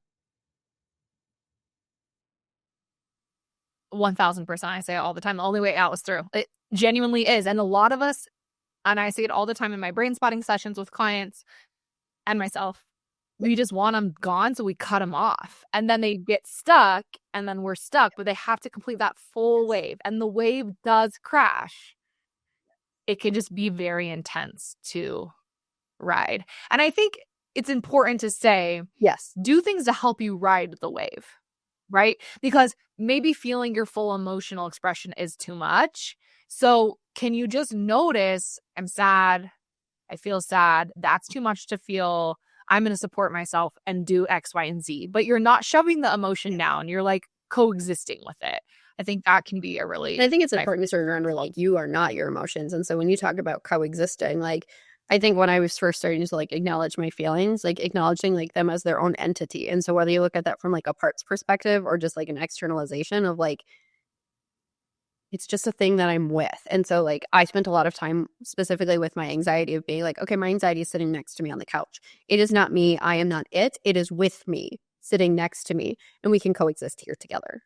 1000%. I say it all the time. The only way out is through. It genuinely is. And a lot of us, and I see it all the time in my brain spotting sessions with clients and myself, we just want them gone, so we cut them off. And then they get stuck, and then we're stuck, but they have to complete that full wave. And the wave does crash. It can just be very intense to ride. And I think it's important to say, Yes. do things to help you ride the wave, right? Because maybe feeling your full emotional expression is too much. So can you just notice, I'm sad, I feel sad, that's too much to feel. I'm going to support myself and do X, Y, and Z. But you're not shoving the emotion down. You're like coexisting with it. I think that can be a really. And I think it's important to remember, like, you are not your emotions. And so when you talk about coexisting, like, I think when I was first starting to, like, acknowledge my feelings, like, acknowledging, like, them as their own entity. And so whether you look at that from, like, a parts perspective or just, like, an externalization of, like, it's just a thing that I'm with. And so, like, I spent a lot of time specifically with my anxiety of being like, okay, my anxiety is sitting next to me on the couch. It is not me. I am not it. It is with me, sitting next to me. And we can coexist here together.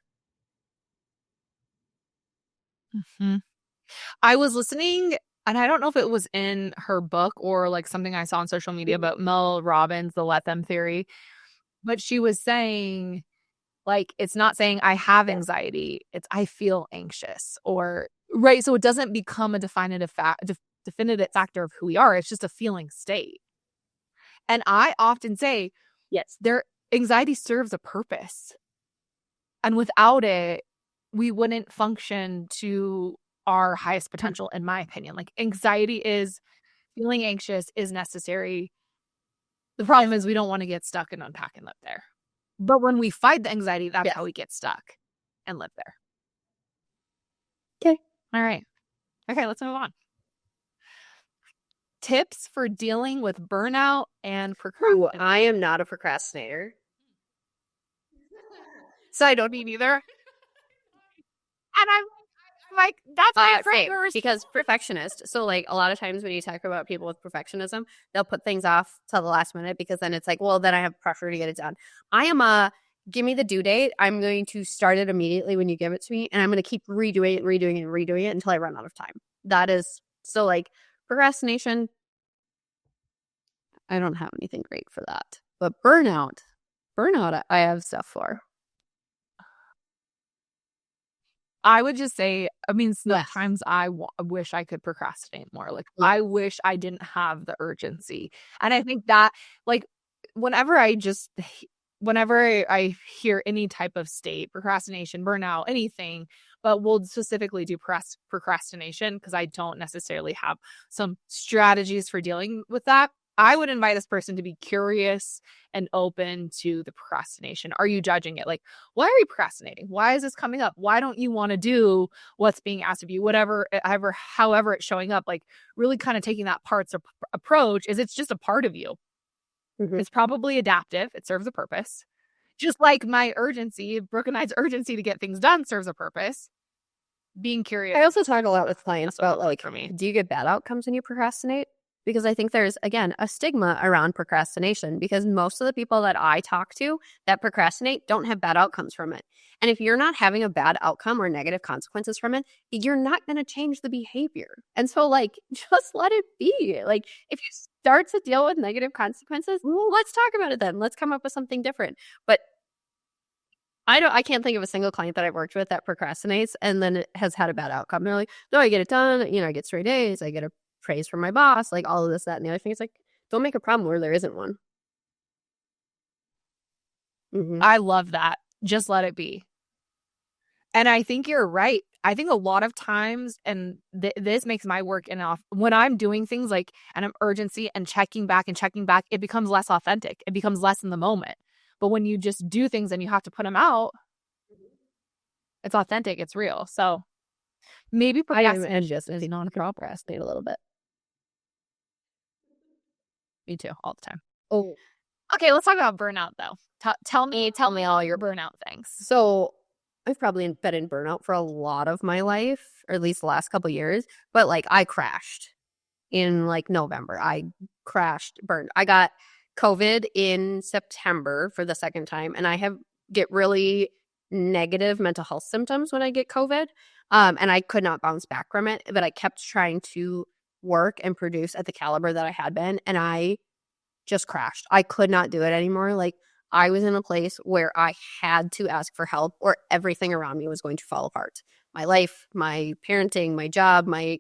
Mhm. I was listening, and I don't know if it was in her book or like something I saw on social media about Mel Robbins, the let them theory, but she was saying, like, it's not saying I have anxiety, it's I feel anxious, or right. So it doesn't become a definitive factor of who we are. It's just a feeling state. And I often say, Yes. their anxiety serves a purpose. And without it, we wouldn't function to our highest potential, in my opinion. Like, anxiety is feeling anxious is necessary. The problem is we don't want to get stuck and unpack and live there. But when we fight the anxiety, that's how we get stuck and live there. Okay. All right. Okay, let's move on. Tips for dealing with burnout and procrastination. I am not a procrastinator. So I don't need either. And I'm like, that's great. Because perfectionist. So like a lot of times when you talk about people with perfectionism, they'll put things off till the last minute because then it's like, well, then I have pressure to get it done. I am give me the due date. I'm going to start it immediately when you give it to me. And I'm going to keep redoing it until I run out of time. That is, so like procrastination, I don't have anything great for that. But burnout, I have stuff for. I would just say, I mean, sometimes I wish I could procrastinate more. Like, I wish I didn't have the urgency. And I think that, like, whenever I hear any type of state, procrastination, burnout, anything, but we'll specifically do procrastination because I don't necessarily have some strategies for dealing with that. I would invite this person to be curious and open to the procrastination. Are you judging it? Like, why are you procrastinating? Why is this coming up? Why don't you want to do what's being asked of you? However it's showing up, like really kind of taking that parts approach is it's just a part of you. Mm-hmm. It's probably adaptive. It serves a purpose. Just like my urgency, Brooke and I's urgency to get things done serves a purpose. Being curious. I also talk a lot with clients about like, for me, do you get bad outcomes when you procrastinate? Because I think there's, again, a stigma around procrastination because most of the people that I talk to that procrastinate don't have bad outcomes from it. And if you're not having a bad outcome or negative consequences from it, you're not going to change the behavior. And so like, just let it be. Like if you start to deal with negative consequences, let's talk about it then. Let's come up with something different. But I can't think of a single client that I've worked with that procrastinates and then it has had a bad outcome. They're like, no, I get it done. I get straight A's. I get a praise from my boss, like all of this, that, and the other thing. It's like, don't make a problem where there isn't one. Mm-hmm. I love that. Just let it be. And I think you're right. I think a lot of times, and this makes my work enough, when I'm doing things like, and I'm urgency and checking back, it becomes less authentic. It becomes less in the moment. But when you just do things and you have to put them out, it's authentic. It's real. So maybe procrastinate just as non-procrastinate a little bit. Me too, all the time. Oh, okay. Let's talk about burnout, though. Tell me all your burnout things. So I've probably been in burnout for a lot of my life, or at least the last couple of years. But like, I crashed in like November. I burned. I got COVID in September for the second time, and I get really negative mental health symptoms when I get COVID. And I could not bounce back from it, but I kept trying to work and produce at the caliber that I had been, and I just crashed. I could not do it anymore. Like I was in a place where I had to ask for help or everything around me was going to fall apart. My life, my parenting, my job, my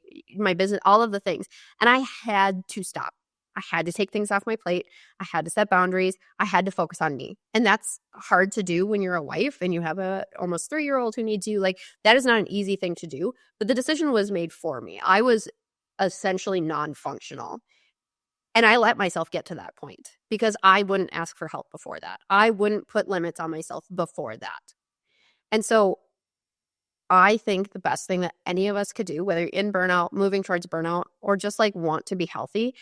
business, all of the things. And I had to stop. I had to take things off my plate. I had to set boundaries. I had to focus on me. And that's hard to do when you're a wife and you have a almost 3-year-old who needs you. Like that is not an easy thing to do, but the decision was made for me. I was essentially non-functional. And I let myself get to that point because I wouldn't ask for help before that. I wouldn't put limits on myself before that. And so I think the best thing that any of us could do, whether you're in burnout, moving towards burnout, or just like want to be healthy,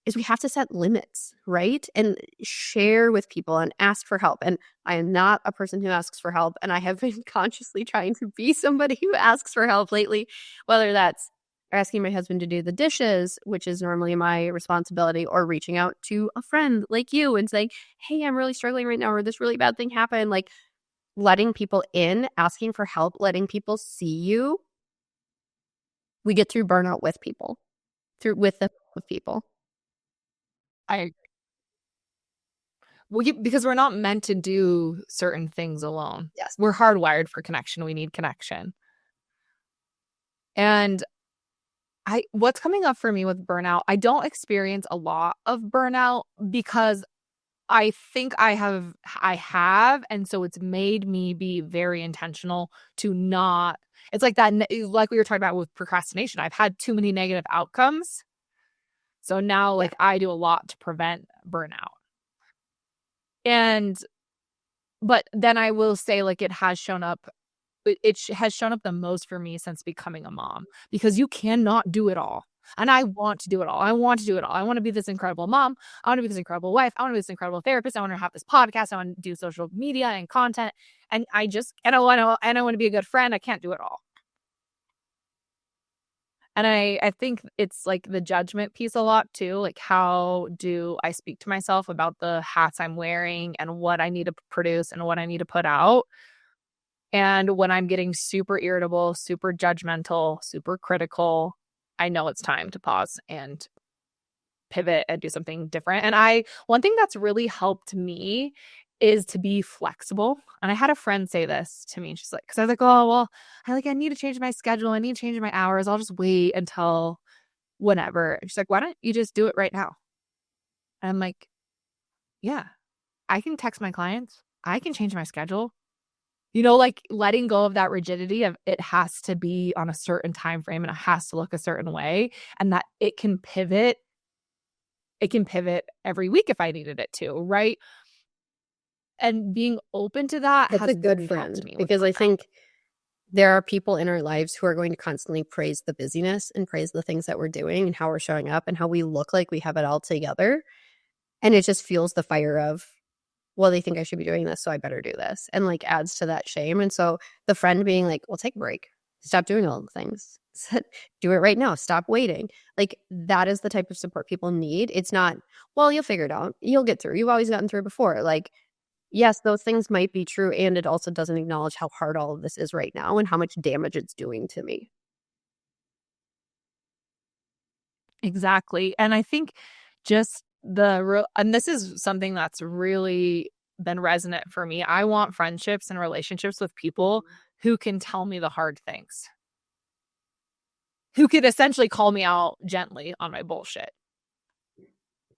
is we have to set limits, right? And share with people and ask for help. And I am not a person who asks for help. And I have been consciously trying to be somebody who asks for help lately, whether that's asking my husband to do the dishes, which is normally my responsibility, or reaching out to a friend like you and saying, hey, I'm really struggling right now, or this really bad thing happened. Like letting people in, asking for help, letting people see you. We get through burnout with people, with people. I agree. Well, because we're not meant to do certain things alone. Yes. We're hardwired for connection. We need connection. And what's coming up for me with burnout, I don't experience a lot of burnout because I think I have, and so it's made me be very intentional to not, it's like that, like we were talking about with procrastination. I've had too many negative outcomes So now like I do a lot to prevent burnout. But then I will say like it has shown up the most for me since becoming a mom, because you cannot do it all. And I want to do it all. I want to be this incredible mom. I want to be this incredible wife. I want to be this incredible therapist. I want to have this podcast. I want to do social media and content. And I want to be a good friend. I can't do it all. And I think it's like the judgment piece a lot too. Like, how do I speak to myself about the hats I'm wearing and what I need to produce and what I need to put out? And when I'm getting super irritable, super judgmental, super critical, I know it's time to pause and pivot and do something different. And one thing that's really helped me is to be flexible. And I had a friend say this to me. She's like, because I was like, oh, well, I need to change my schedule. I need to change my hours. I'll just wait until whenever. And she's like, why don't you just do it right now? And I'm like, yeah, I can text my clients. I can change my schedule. Like letting go of that rigidity of it has to be on a certain time frame and it has to look a certain way, and that it can pivot. It can pivot every week if I needed it to, right? And being open to that. That's a good friend, because I think there are people in our lives who are going to constantly praise the busyness and praise the things that we're doing and how we're showing up and how we look like we have it all together. And it just fuels the fire of, well, they think I should be doing this, so I better do this, and like adds to that shame. And so the friend being like, well, take a break, stop doing all the things, do it right now, stop waiting. Like, that is the type of support people need. It's not, well, you'll figure it out, you'll get through, you've always gotten through before. Like, yes, those things might be true, and it also doesn't acknowledge how hard all of this is right now and how much damage it's doing to me. Exactly. And I think just and this is something that's really been resonant for me. I want friendships and relationships with people who can tell me the hard things, who could essentially call me out gently on my bullshit,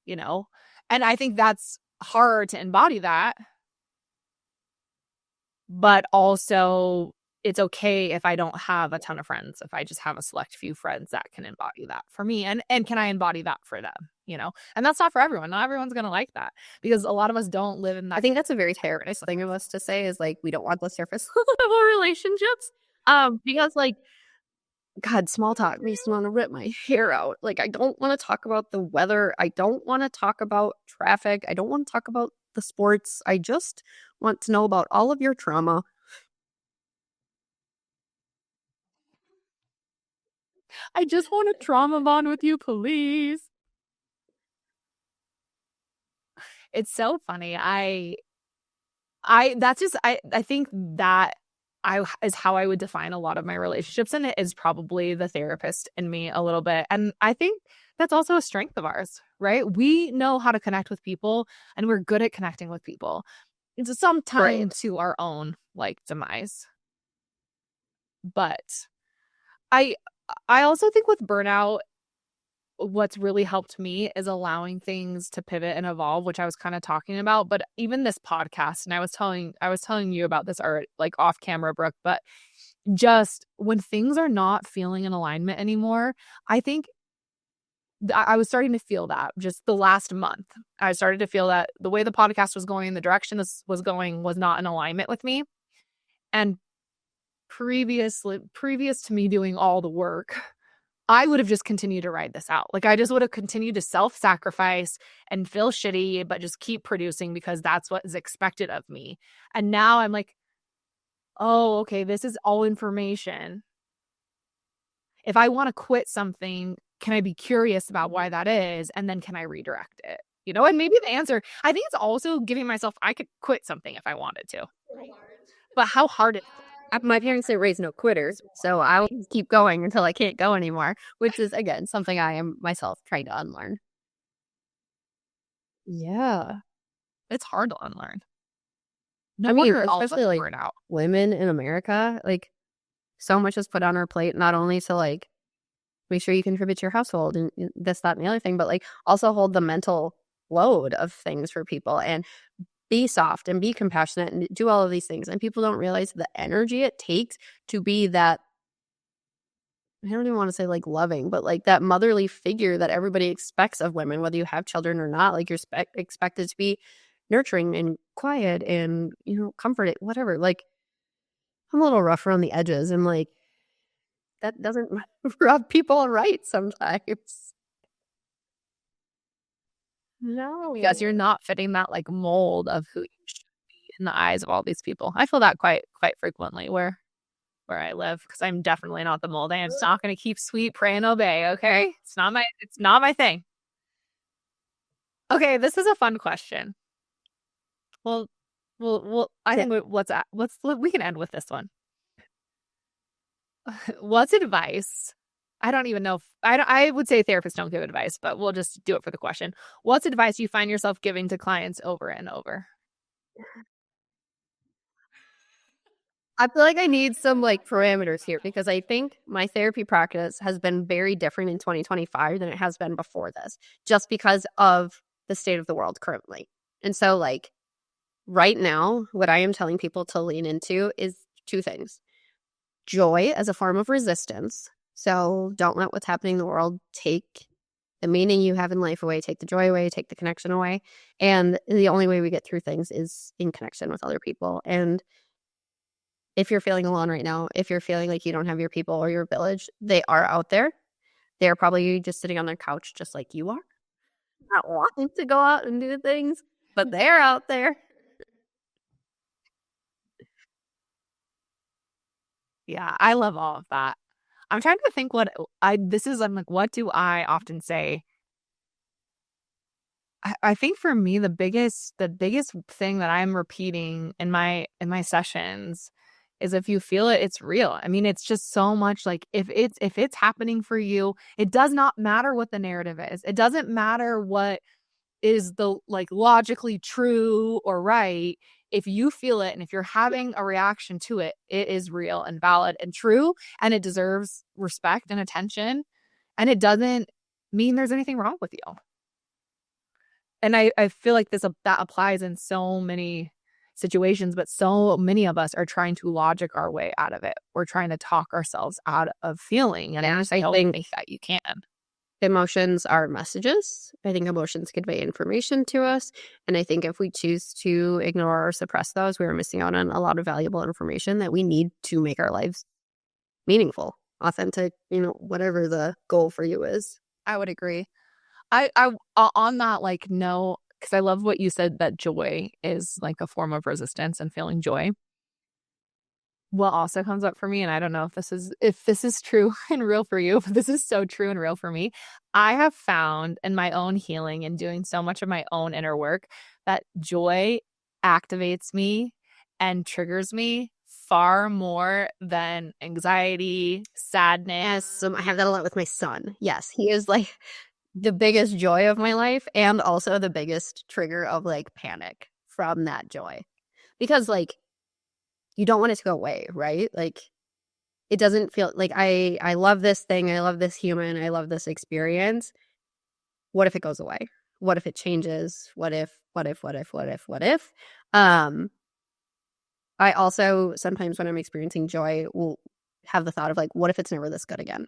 And I think that's hard to embody that. But also, it's okay if I don't have a ton of friends, if I just have a select few friends that can embody that for me. And can I embody that for them, And that's not for everyone. Not everyone's going to like that, because a lot of us don't live in that. I think that's a very terrorist thing of us to say, is like, we don't want the surface level relationships. Because like, God, small talk makes me want to rip my hair out. Like, I don't want to talk about the weather. I don't want to talk about traffic. I don't want to talk about the sports. I just want to know about all of your trauma. I just want to trauma bond with you, please. It's so funny. I think that is how I would define a lot of my relationships, and it is probably the therapist in me a little bit. And I think that's also a strength of ours, right? We know how to connect with people, and we're good at connecting with people. It's sometimes to our own like demise. But I also think with burnout, what's really helped me is allowing things to pivot and evolve, which I was kind of talking about. But even this podcast, and I was telling you about this like off camera, Brooke, but just when things are not feeling in alignment anymore, I think I was starting to feel that just the last month. I started to feel that the way the podcast was going, the direction this was going, was not in alignment with me. And previous to me doing all the work, I would have just continued to ride this out. Like, I just would have continued to self-sacrifice and feel shitty, but just keep producing because that's what is expected of me. And now I'm like, oh, okay, this is all information. If I want to quit something, can I be curious about why that is? And then can I redirect it? And maybe the answer, I think it's also giving myself, I could quit something if I wanted to. But how hard it is. My parents didn't raise no quitters, so I'll keep going until I can't go anymore, which is, again, something I am myself trying to unlearn. Yeah. It's hard to unlearn. No, I mean, especially like burnout. Women in America, like, so much is put on our plate, not only to like make sure you contribute to your household and this, that, and the other thing, but like also hold the mental load of things for people and be soft and be compassionate and do all of these things. And people don't realize the energy it takes to be that I don't even want to say like loving, but like that motherly figure that everybody expects of women, whether you have children or not. Like you're expected to be nurturing and quiet and, comforting, whatever. Like I'm a little rough around the edges, and like that doesn't rub people right sometimes. No. because you're not fitting that like mold of who you should be in the eyes of all these people. I feel that quite frequently where I live, because I'm definitely not the mold. I am not going to keep sweet, pray, and obey. Okay, it's not my thing. Okay, this is a fun question. Well, I think we can end with this one. What's advice? I don't even know if I would say therapists don't give advice, but we'll just do it for the question. What's advice you find yourself giving to clients over and over? I feel like I need some like parameters here, because I think my therapy practice has been very different in 2025 than it has been before this, just because of the state of the world currently. And so like right now, what I am telling people to lean into is two things: joy as a form of resistance. So don't let what's happening in the world take the meaning you have in life away, take the joy away, take the connection away. And the only way we get through things is in connection with other people. And if you're feeling alone right now, if you're feeling like you don't have your people or your village, they are out there. They're probably just sitting on their couch just like you are, not wanting to go out and do things, but they're out there. Yeah, I love all of that. I'm trying to think I'm like, what do I often say? I think for me, the biggest thing that I'm repeating in my sessions is, if you feel it, it's real. I mean, it's just so much like, if it's happening for you, it does not matter what the narrative is. It doesn't matter what is the like logically true or right. If you feel it and if you're having a reaction to it, it is real and valid and true, and it deserves respect and attention. And it doesn't mean there's anything wrong with you. And I feel like that applies in so many situations, but so many of us are trying to logic our way out of it. We're trying to talk ourselves out of feeling. And I don't think that you can. Emotions are messages. I think emotions convey information to us. And I think if we choose to ignore or suppress those, we're missing out on a lot of valuable information that we need to make our lives meaningful, authentic, whatever the goal for you is. I would agree. I on that, like, no, because I love what you said, that joy is like a form of resistance and feeling joy. What also comes up for me, and I don't know if this is true and real for you, but this is so true and real for me. I have found in my own healing and doing so much of my own inner work that joy activates me and triggers me far more than anxiety, sadness. Yes, I have that a lot with my son. Yes, he is like the biggest joy of my life, and also the biggest trigger of like panic from that joy, because like you don't want it to go away, right? Like it doesn't feel like I love this thing, I love this human, I love this experience. What if it goes away? What if it changes? What if? I also sometimes when I'm experiencing joy will have the thought of like, what if it's never this good again?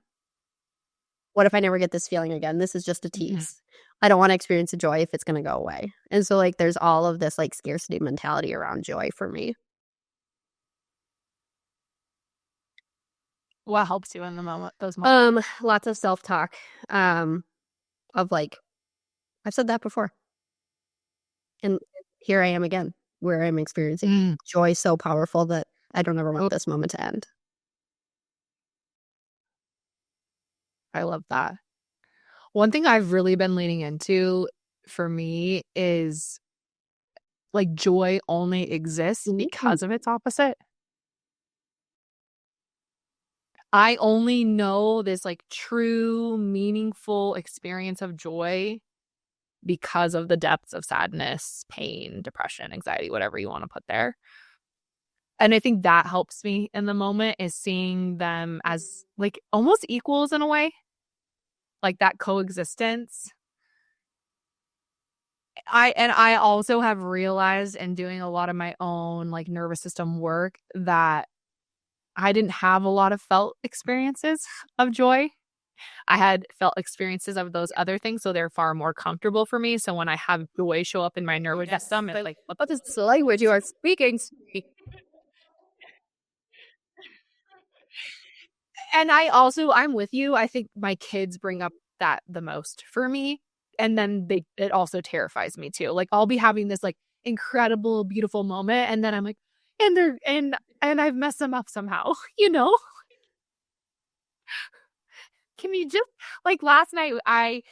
What if I never get this feeling again? This is just a tease. Mm-hmm. I don't want to experience the joy if it's going to go away. And so like there's all of this like scarcity mentality around joy for me. What helps you in the moment? Those moments? Lots of self-talk. Of like, I've said that before. And here I am again, where I'm experiencing joy so powerful that I don't ever want this moment to end. I love that. One thing I've really been leaning into for me is like, joy only exists because of its opposite. I only know this like true, meaningful experience of joy because of the depths of sadness, pain, depression, anxiety, whatever you want to put there. And I think that helps me in the moment, is seeing them as like almost equals in a way, like that coexistence. I also have realized in doing a lot of my own like nervous system work that I didn't have a lot of felt experiences of joy. I had felt experiences of those other things, so they're far more comfortable for me. So when I have joy show up in my nervous system, it's like, what is the language you are speaking to me? And I'm with you. I think my kids bring up that the most for me. And then it also terrifies me too. Like I'll be having this like incredible, beautiful moment. And then I'm like, and I've messed them up somehow, you know? Can you just like last night I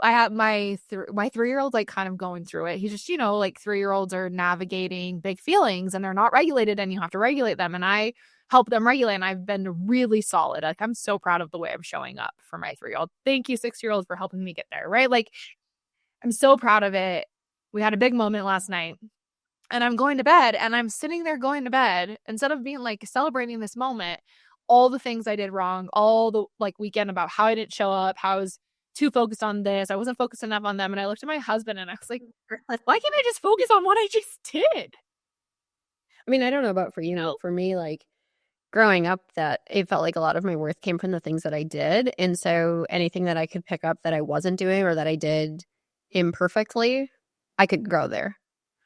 have my 3-year-old like kind of going through it. He's just, like 3-year-olds are navigating big feelings and they're not regulated and you have to regulate them. And I help them regulate. And I've been really solid. Like I'm so proud of the way I'm showing up for my 3-year-old. Thank you, 6-year-olds, for helping me get there. Right. Like I'm so proud of it. We had a big moment last night and I'm going to bed and I'm sitting there going to bed instead of being like celebrating this moment, all the things I did wrong, all the like weekend about how I didn't show up, how I was too focused on this. I wasn't focused enough on them. And I looked at my husband and I was like, why can't I just focus on what I just did? I mean, I don't know about for me, like growing up, that it felt like a lot of my worth came from the things that I did. And so anything that I could pick up that I wasn't doing or that I did imperfectly, I could grow there.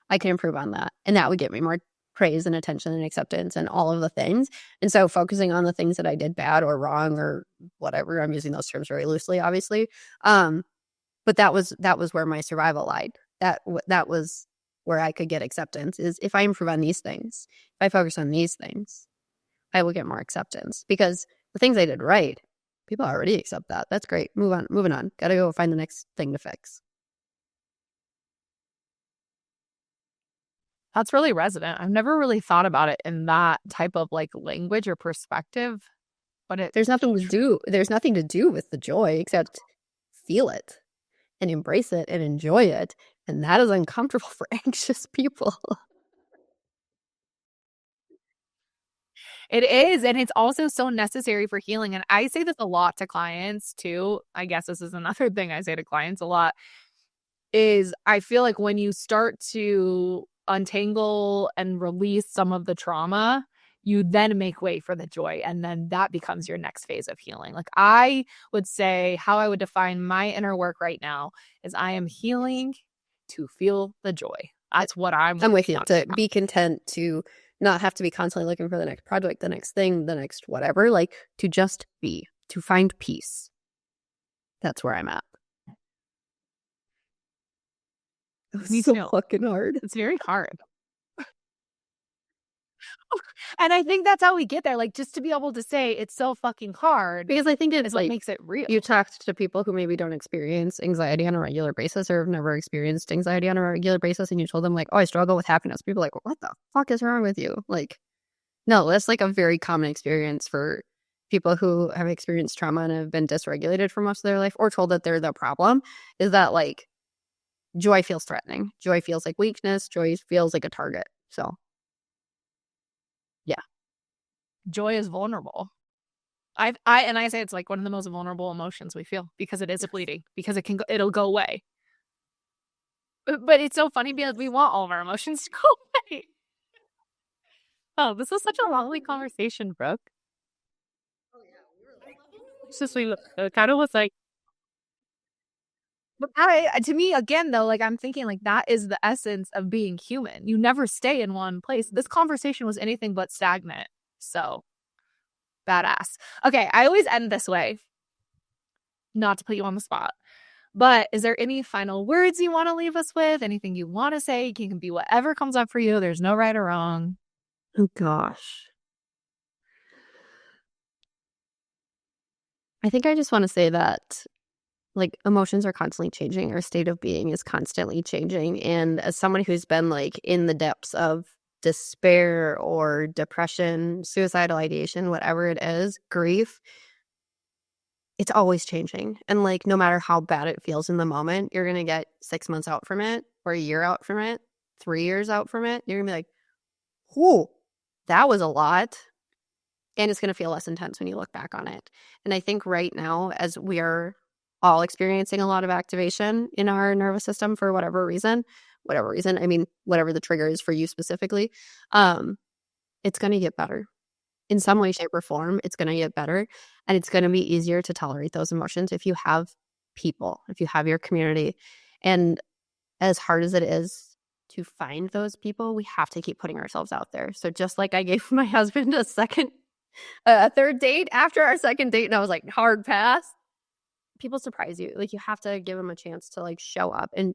I could improve on that. And that would get me more praise and attention and acceptance and all of the things. And so focusing on the things that I did bad or wrong or whatever, I'm using those terms very loosely, obviously. But that was where my survival lied. That was where I could get acceptance, is if I improve on these things, if I focus on these things, I will get more acceptance, because the things I did right, people already accept that. That's great. Moving on. Got to go find the next thing to fix. That's really resonant. I've never really thought about it in that type of like language or perspective, but there's nothing to do with the joy except feel it and embrace it and enjoy it. And that is uncomfortable for anxious people. It is. And it's also so necessary for healing. And I say this a lot to clients too. I guess this is another thing I say to clients a lot, is I feel like when you start to untangle and release some of the trauma, you then make way for the joy. And then that becomes your next phase of healing. Like I would say how I would define my inner work right now is I am healing to feel the joy. That's what I'm with you. To be content, to not have to be constantly looking for the next project, the next thing, the next whatever, like to just be, to find peace. That's where I'm at. It's so fucking hard. It's very hard. And I think that's how we get there. Like just to be able to say it's so fucking hard. Because I think it's like, what makes it real. You talked to people who maybe don't experience anxiety on a regular basis or have never experienced anxiety on a regular basis, and you told them like, oh, I struggle with happiness. People are like, what the fuck is wrong with you? Like, no, that's like a very common experience for people who have experienced trauma and have been dysregulated for most of their life, or told that they're the problem, is that like joy feels threatening. Joy feels like weakness. Joy feels like a target. So yeah. Joy is vulnerable. I say it's like one of the most vulnerable emotions we feel, because it is fleeting, because it'll go away. But it's so funny because we want all of our emotions to go away. Oh, this was such a lovely conversation, Brooke. Oh yeah, it's just kind of was like. But to me, again, though, like I'm thinking like that is the essence of being human. You never stay in one place. This conversation was anything but stagnant. So badass. Okay, I always end this way. Not to put you on the spot, but is there any final words you want to leave us with? Anything you want to say? You can be whatever comes up for you. There's no right or wrong. Oh gosh. I think I just want to say that like emotions are constantly changing. Our state of being is constantly changing. And as someone who's been like in the depths of despair or depression, suicidal ideation, whatever it is, grief, it's always changing. And like no matter how bad it feels in the moment, you're going to get 6 months out from it, or a year out from it, 3 years out from it. You're going to be like, whoa, that was a lot. And it's going to feel less intense when you look back on it. And I think right now, as we are all experiencing a lot of activation in our nervous system for whatever reason, I mean, whatever the trigger is for you specifically, it's going to get better. in some way, shape, or form, it's going to get better. And it's going to be easier to tolerate those emotions if you have people, if you have your community. And as hard as it is to find those people, we have to keep putting ourselves out there. So just like I gave my husband a third date after our second date, and I was like, hard pass. People surprise you. Like, you have to give them a chance to like show up and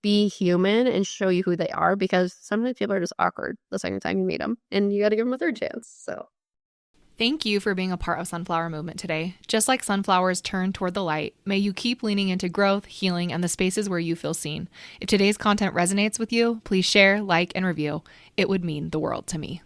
be human and show you who they are, because sometimes people are just awkward the second time you meet them, and you got to give them a third chance. So Thank you for being a part of Sunflower Movement today. Just like sunflowers turn toward the light, may you keep leaning into growth, healing, and the spaces where you feel seen. If today's content resonates with you, please share, like, and review. It would mean the world to me.